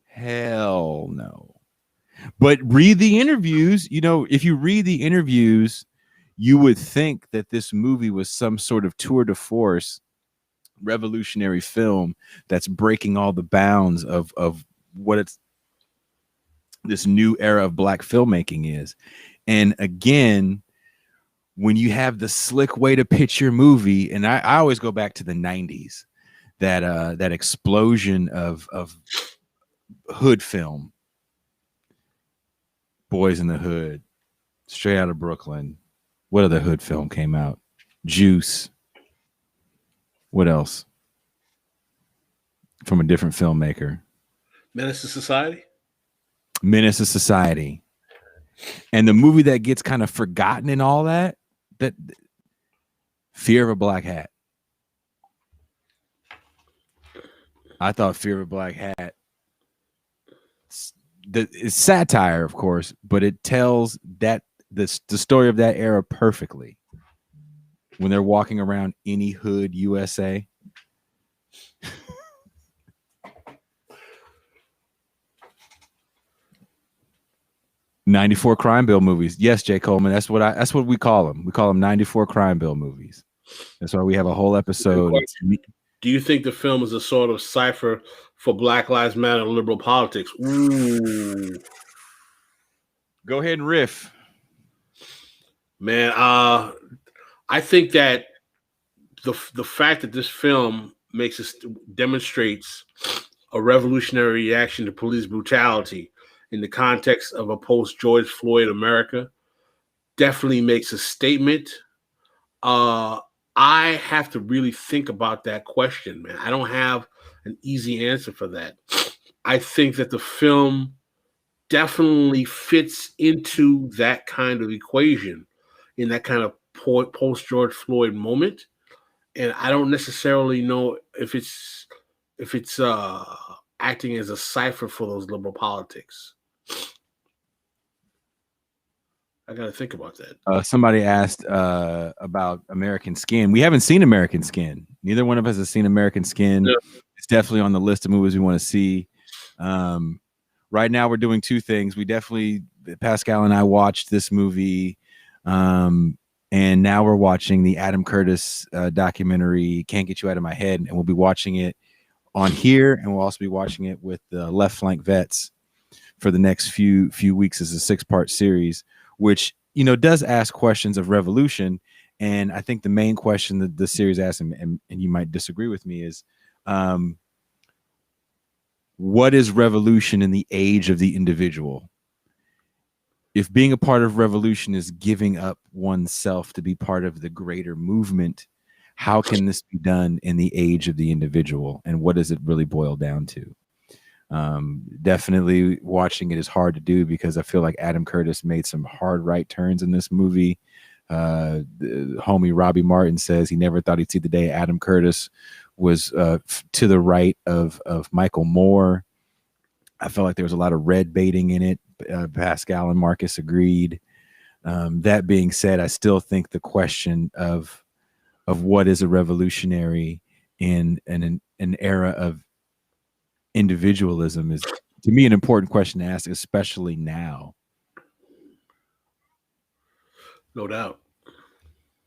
Hell no. But read the interviews. You know, if you read the interviews, you would think that this movie was some sort of tour de force revolutionary film that's breaking all the bounds of what it's this new era of black filmmaking is. And again, when you have the slick way to pitch your movie, and I always go back to the 90s, that explosion of hood film, Boys in the Hood, Straight Outta Brooklyn. What other hood film came out? Juice. What else? From a different filmmaker. Menace to Society. Menace to Society. And the movie that gets kind of forgotten in all that Fear of a Black Hat. I thought Fear of a Black Hat, it's satire, of course, but it tells that the story of that era perfectly. When they're walking around any hood USA. 94 crime bill movies. Yes, Jay Coleman. That's what we call them. We call them 94 crime bill movies. That's why we have a whole episode. Do you think the film is a sort of cipher for Black Lives Matter and liberal politics? Ooh. Go ahead and riff. Man, I think that the fact that this film demonstrates a revolutionary reaction to police brutality in the context of a post-George Floyd America definitely makes a statement. I have to really think about that question, man. I don't have an easy answer for that. I think that the film definitely fits into that kind of equation in that kind of post-George Floyd moment. And I don't necessarily know if it's acting as a cipher for those liberal politics. I got to think about that. Somebody asked about American Skin. We haven't seen American Skin. Neither one of us has seen American Skin. Yeah. It's definitely on the list of movies we want to see. Right now, we're doing two things. Pascal and I watched this movie, and now we're watching the Adam Curtis documentary, Can't Get You Out of My Head, and we'll be watching it on here, and we'll also be watching it with the Left Flank Vets for the next few weeks as a 6-part series, which, you know, does ask questions of revolution. And I think the main question that the series asks, and you might disagree with me, is what is revolution in the age of the individual? If being a part of revolution is giving up oneself to be part of the greater movement, how can this be done in the age of the individual? And what does it really boil down to? Definitely watching it is hard to do because I feel like Adam Curtis made some hard right turns in this movie. The homie Robbie Martin says he never thought he'd see the day Adam Curtis was to the right of Michael Moore. I felt like there was a lot of red baiting in it. Pascal and Marcus agreed. That being said, I still think the question of what is a revolutionary in an era of individualism is, to me, an important question to ask, especially now. No doubt.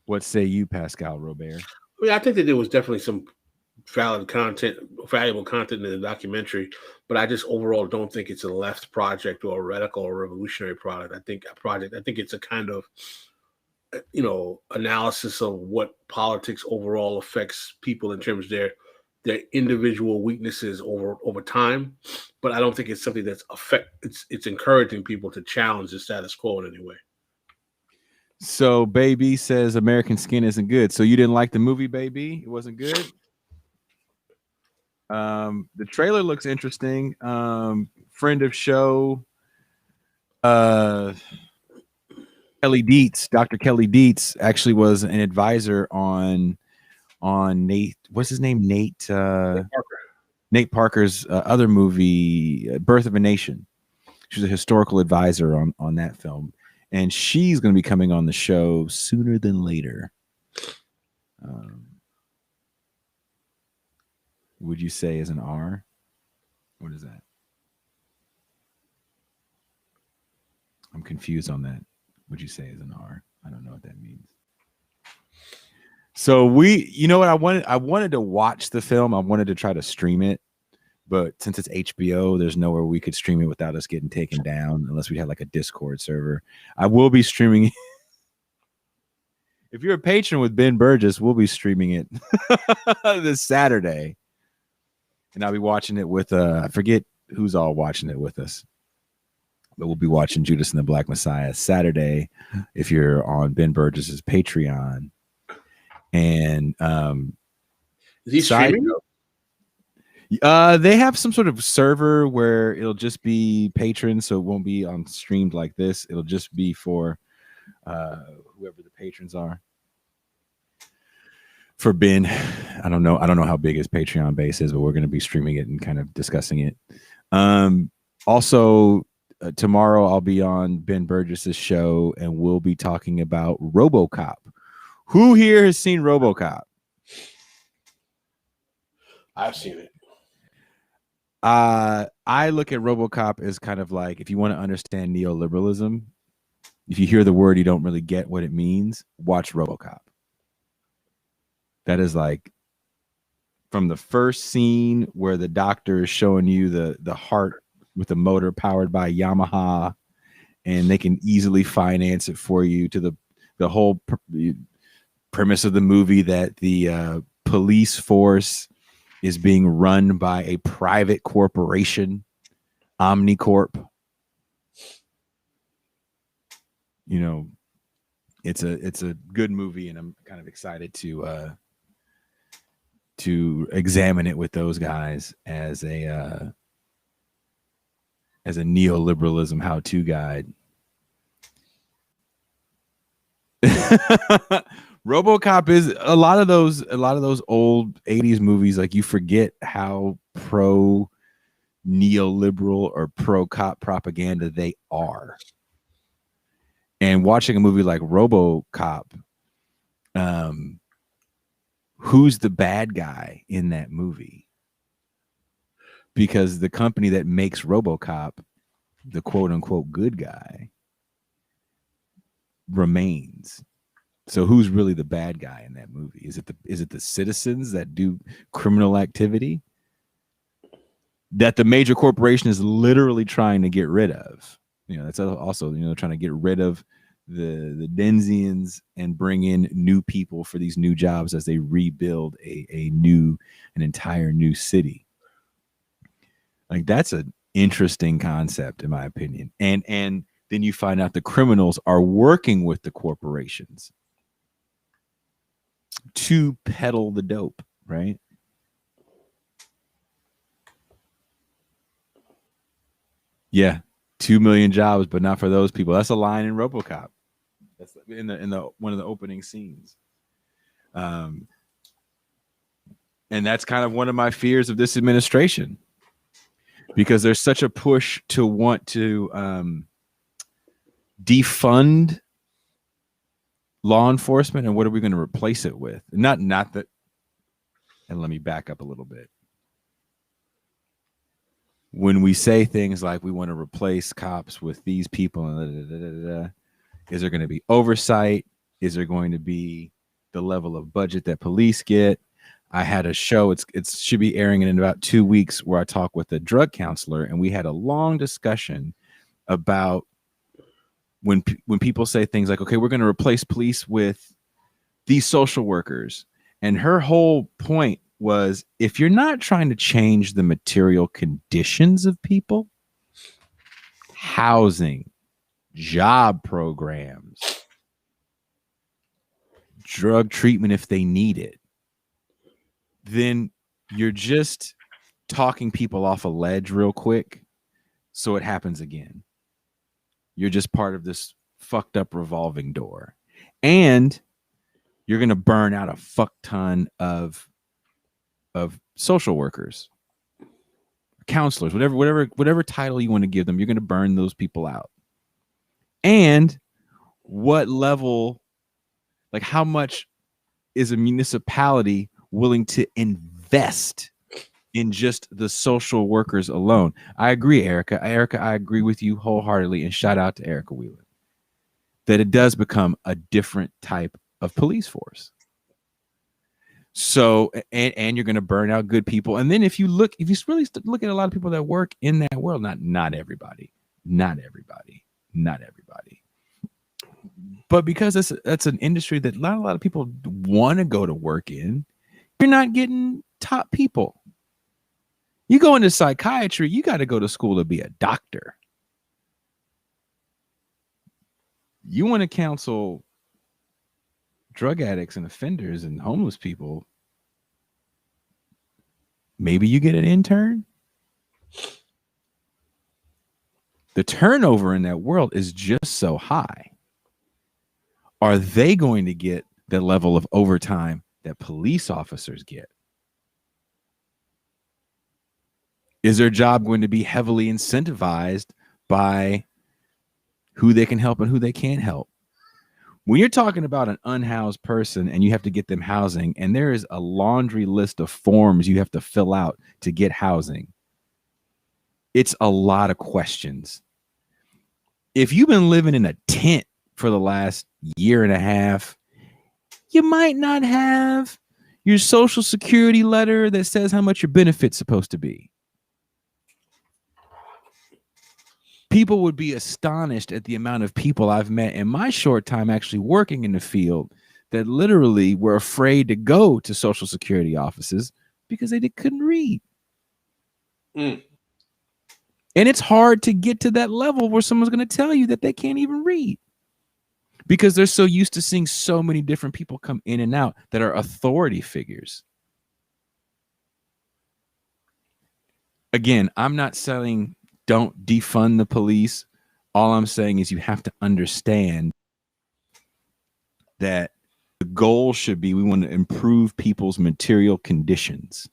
What say you, Pascal Robert? I mean, I think that there was definitely some valuable content in the documentary, but I just overall don't think it's a left project or a radical or revolutionary product. I think it's a kind of, analysis of what politics overall affects people in terms of their individual weaknesses over time. But I don't think it's something that's it's encouraging people to challenge the status quo in any way. So Baby says American Skin isn't good. So you didn't like the movie, Baby? It wasn't good? The trailer looks interesting. Friend of show, Kelly Dietz, Dr. Kelly Dietz actually was an advisor on Nate. What's his name? Nate Parker's other movie, Birth of a Nation. She's a historical advisor on that film, and she's going to be coming on the show sooner than later. Would you say is an R? What is that? I'm confused on that. Would you say is an R? I don't know what that means. So you know what? I wanted to watch the film. I wanted to try to stream it, but since it's HBO, there's nowhere we could stream it without us getting taken down, unless we had like a Discord server. I will be streaming it. If you're a patron with Ben Burgess, we'll be streaming it this Saturday. And I'll be watching it with I forget who's all watching it with us, but we'll be watching Judas and the Black Messiah Saturday if you're on Ben Burgess's Patreon. And is he streaming? They have some sort of server where it'll just be patrons, so it won't be on streamed like this. It'll just be for whoever the patrons are. For Ben, I don't know how big his Patreon base is, but we're going to be streaming it and kind of discussing it. Also, tomorrow I'll be on Ben Burgess's show, and we'll be talking about RoboCop. Who here has seen RoboCop? I've seen it. I look at RoboCop as kind of like, if you want to understand neoliberalism, if you hear the word, you don't really get what it means, watch RoboCop. That is like from the first scene where the doctor is showing you the heart with the motor powered by Yamaha, and they can easily finance it for you, to the whole premise of the movie that the police force is being run by a private corporation, Omnicorp. It's a good movie, and I'm kind of excited to examine it with those guys as a neoliberalism how-to guide. RoboCop is a lot of those old 80s movies, like, you forget how pro neoliberal or pro cop propaganda they are. And watching a movie like RoboCop, who's the bad guy in that movie? Because the company that makes RoboCop, the quote unquote good guy, remains. So who's really the bad guy in that movie? Is it the citizens that do criminal activity that the major corporation is literally trying to get rid of? That's also, trying to get rid of the Denzians and bring in new people for these new jobs as they rebuild an entire new city. Like, that's an interesting concept, in my opinion. And then you find out the criminals are working with the corporations to peddle the dope, right? Yeah, 2 million jobs, but not for those people. That's a line in RoboCop. That's in the one of the opening scenes. And that's kind of one of my fears of this administration, because there's such a push to want to defund law enforcement. And what are we going to replace it with? Not that. And let me back up a little bit. When we say things like we want to replace cops with these people, is there going to be oversight? Is there going to be the level of budget that police get? I had a show, it should be airing in about 2 weeks, where I talk with a drug counselor, and we had a long discussion about when people say things like, okay, we're going to replace police with these social workers. And her whole point was, if you're not trying to change the material conditions of people, housing, job programs, drug treatment if they need it, then you're just talking people off a ledge real quick, so it happens again. You're just part of this fucked up revolving door, and you're going to burn out a fuck ton of social workers, counselors, whatever title you want to give them. You're going to burn those people out. And what level, like, how much is a municipality willing to invest in just the social workers alone? I agree, Erica. I agree with you wholeheartedly, and shout out to Erica Wheeler, that it does become a different type of police force. So, and you're going to burn out good people. And then if you really look at a lot of people that work in that world, not everybody, but because that's an industry that not a lot of people want to go to work in, you're not getting top people. You go into psychiatry, you got to go to school to be a doctor. You want to counsel drug addicts and offenders and homeless people, maybe you get an intern. The turnover in that world is just so high. Are they going to get the level of overtime that police officers get? Is their job going to be heavily incentivized by who they can help and who they can't help? When you're talking about an unhoused person and you have to get them housing, and there is a laundry list of forms you have to fill out to get housing, it's a lot of questions. If you've been living in a tent for the last year and a half, you might not have your social security letter that says how much your benefit's supposed to be. People would be astonished at the amount of people I've met in my short time actually working in the field that literally were afraid to go to social security offices because they couldn't read. And it's hard to get to that level where someone's going to tell you that they can't even read, because they're so used to seeing so many different people come in and out that are authority figures. Again, I'm not saying don't defund the police. All I'm saying is you have to understand that the goal should be, we want to improve people's material conditions.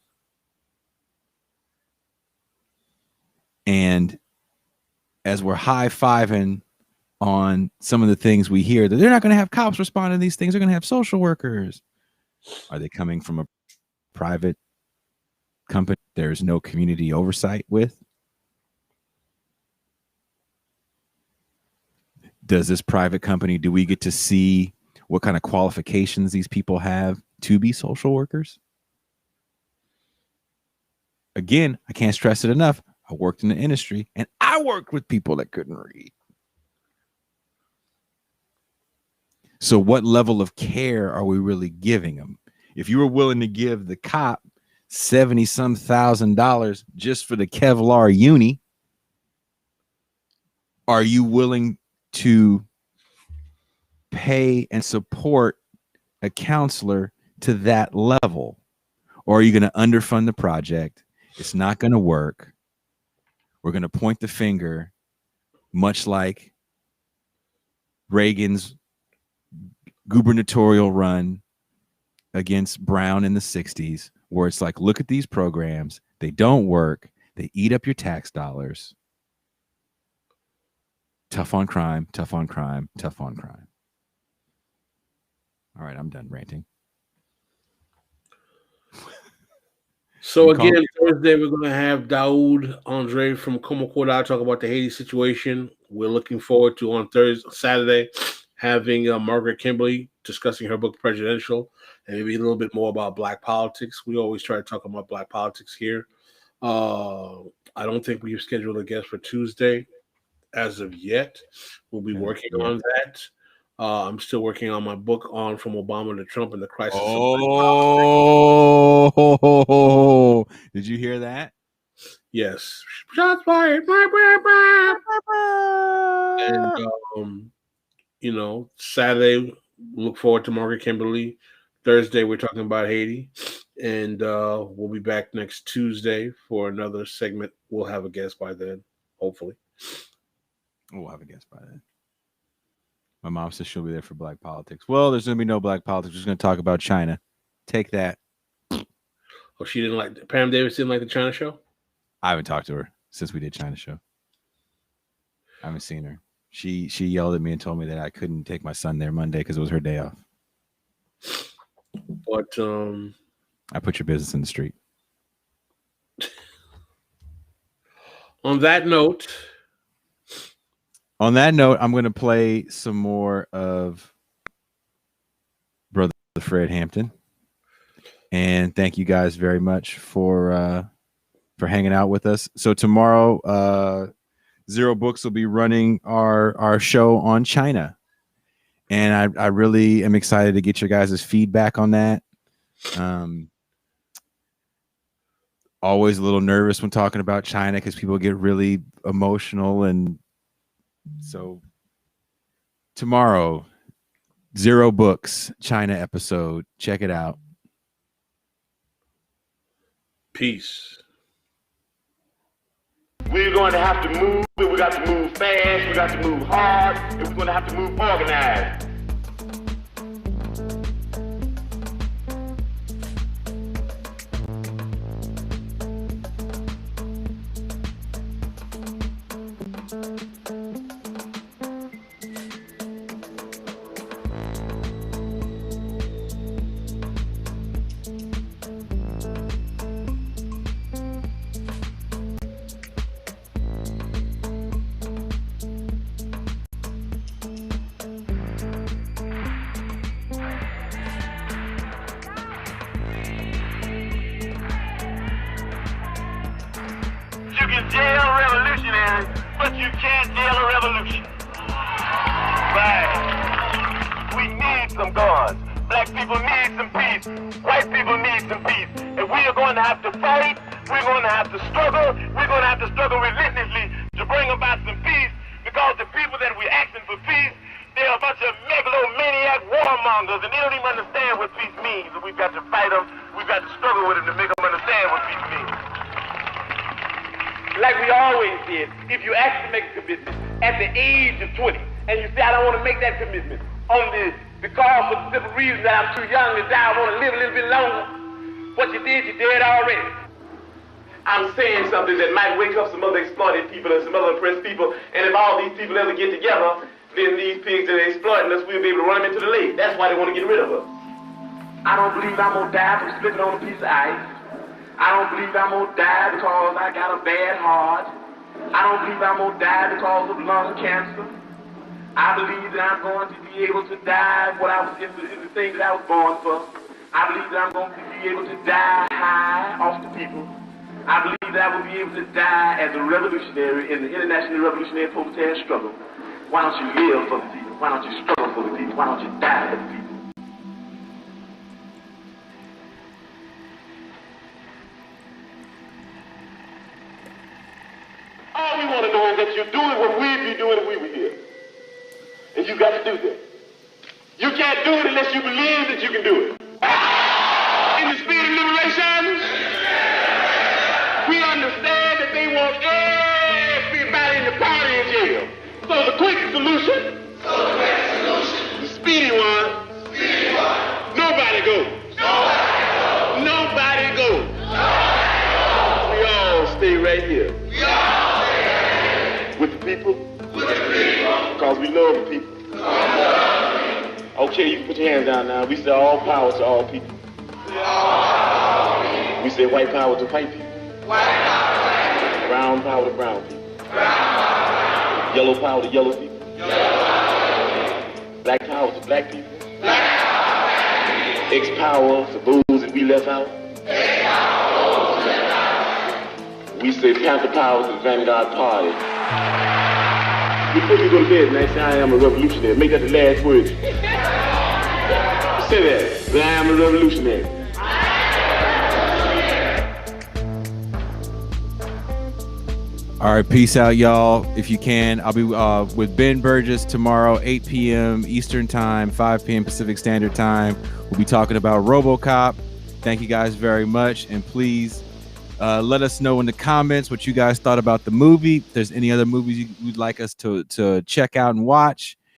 And as we're high-fiving on some of the things we hear, that they're not going to have cops respond to these things, they're going to have social workers. Are they coming from a private company there's no community oversight with? Does this private company, do we get to see what kind of qualifications these people have to be social workers? Again, I can't stress it enough. I worked in the industry and I worked with people that couldn't read. So what level of care are we really giving them? If you were willing to give the cop $70-some thousand just for the Kevlar uni, are you willing to pay and support a counselor to that level? Or are you going to underfund the project? It's not going to work. We're going to point the finger, much like Reagan's gubernatorial run against Brown in the 60s, where it's like, look at these programs. They don't work. They eat up your tax dollars. Tough on crime, tough on crime, tough on crime. All right, I'm done ranting. So again, Thursday we're going to have Daoud Andre from Komokoda talk about the Haiti situation. We're looking forward to on Saturday having Margaret Kimberly discussing her book Presidential and maybe a little bit more about Black politics. We always try to talk about Black politics here. I don't think we've scheduled a guest for Tuesday as of yet. We'll be working on that. I'm still working on my book on From Obama to Trump and the Crisis. Oh, did you hear that? Yes. Shots fired. And, Saturday, look forward to Margaret Kimberly. Thursday, we're talking about Haiti. And we'll be back next Tuesday for another segment. We'll have a guest by then, hopefully. We'll have a guest by then. My mom says she'll be there for Black politics. Well, there's going to be no Black politics. We're just going to talk about China. Take that. Oh, she didn't like Pam Davis didn't like the China show? I haven't talked to her since we did China show. I haven't seen her. She yelled at me and told me that I couldn't take my son there Monday because it was her day off. But I put your business in the street. On that note, I'm going to play some more of Brother Fred Hampton. And thank you guys very much for hanging out with us. So tomorrow, Zero Books will be running our show on China. And I really am excited to get your guys' feedback on that. Always a little nervous when talking about China because people get really emotional. And so tomorrow, Zero Books, China episode. Check it out. Peace. We're going to have to move. We got to move fast. We got to move hard. And we're going to have to move organized. Jail revolutionary, but you can't jail a revolution. Right. We need some guns. Black people need some peace. White people need some peace. And we are going to have to fight. We're going to have to struggle. We're going to have to struggle relentlessly to bring about some peace, because the people that we're asking for peace, they're a bunch of megalomaniac warmongers, and they don't even understand what peace means. And we've got to fight them. We've got to struggle with them to make them understand what peace means. Like we always did, if you actually make a commitment at the age of 20, and you say, I don't want to make that commitment because for the simple reason that I'm too young to die, I want to live a little bit longer. What you did, you did already. I'm saying something that might wake up some other exploited people and some other oppressed people, and if all these people ever get together, then these pigs that are exploiting us, we'll be able to run them into the lake. That's why they want to get rid of us. I don't believe I'm going to die from slipping on a piece of ice. I don't believe I'm going to die because I got a bad heart. I don't believe I'm going to die because of lung cancer. I believe that I'm going to be able to die what I was in the thing that I was born for. I believe that I'm going to be able to die high off the people. I believe that I will be able to die as a revolutionary in the international revolutionary proletariat struggle. Why don't you live for the people? Why don't you struggle for the people? Why don't you die for the people? All we want to know is that you're doing what we'd be doing if we were here. And you got to do that. You can't do it unless you believe that you can do it. In the spirit of liberation, we understand that they want everybody in the party in jail. So the quick solution, the speedy one, nobody goes. Nobody goes. We all stay right here. With the people? Because we love the people. Okay, you can put your hands down now. We say all power to all people. We say white power to white people. Brown power to brown people. Yellow power to yellow people. Black power to black people. X power to those that we left out. We say Panther power to the Vanguard Party. Before you go to bed, man, say I am a revolutionary. Make that the last word. Say that. I am a revolutionary. All right, peace out, y'all. If you can, I'll be with Ben Burgess tomorrow, 8 p.m. Eastern Time, 5 p.m. Pacific Standard Time. We'll be talking about RoboCop. Thank you guys very much, and please let us know in the comments what you guys thought about the movie. If there's any other movies you'd like us to check out and watch,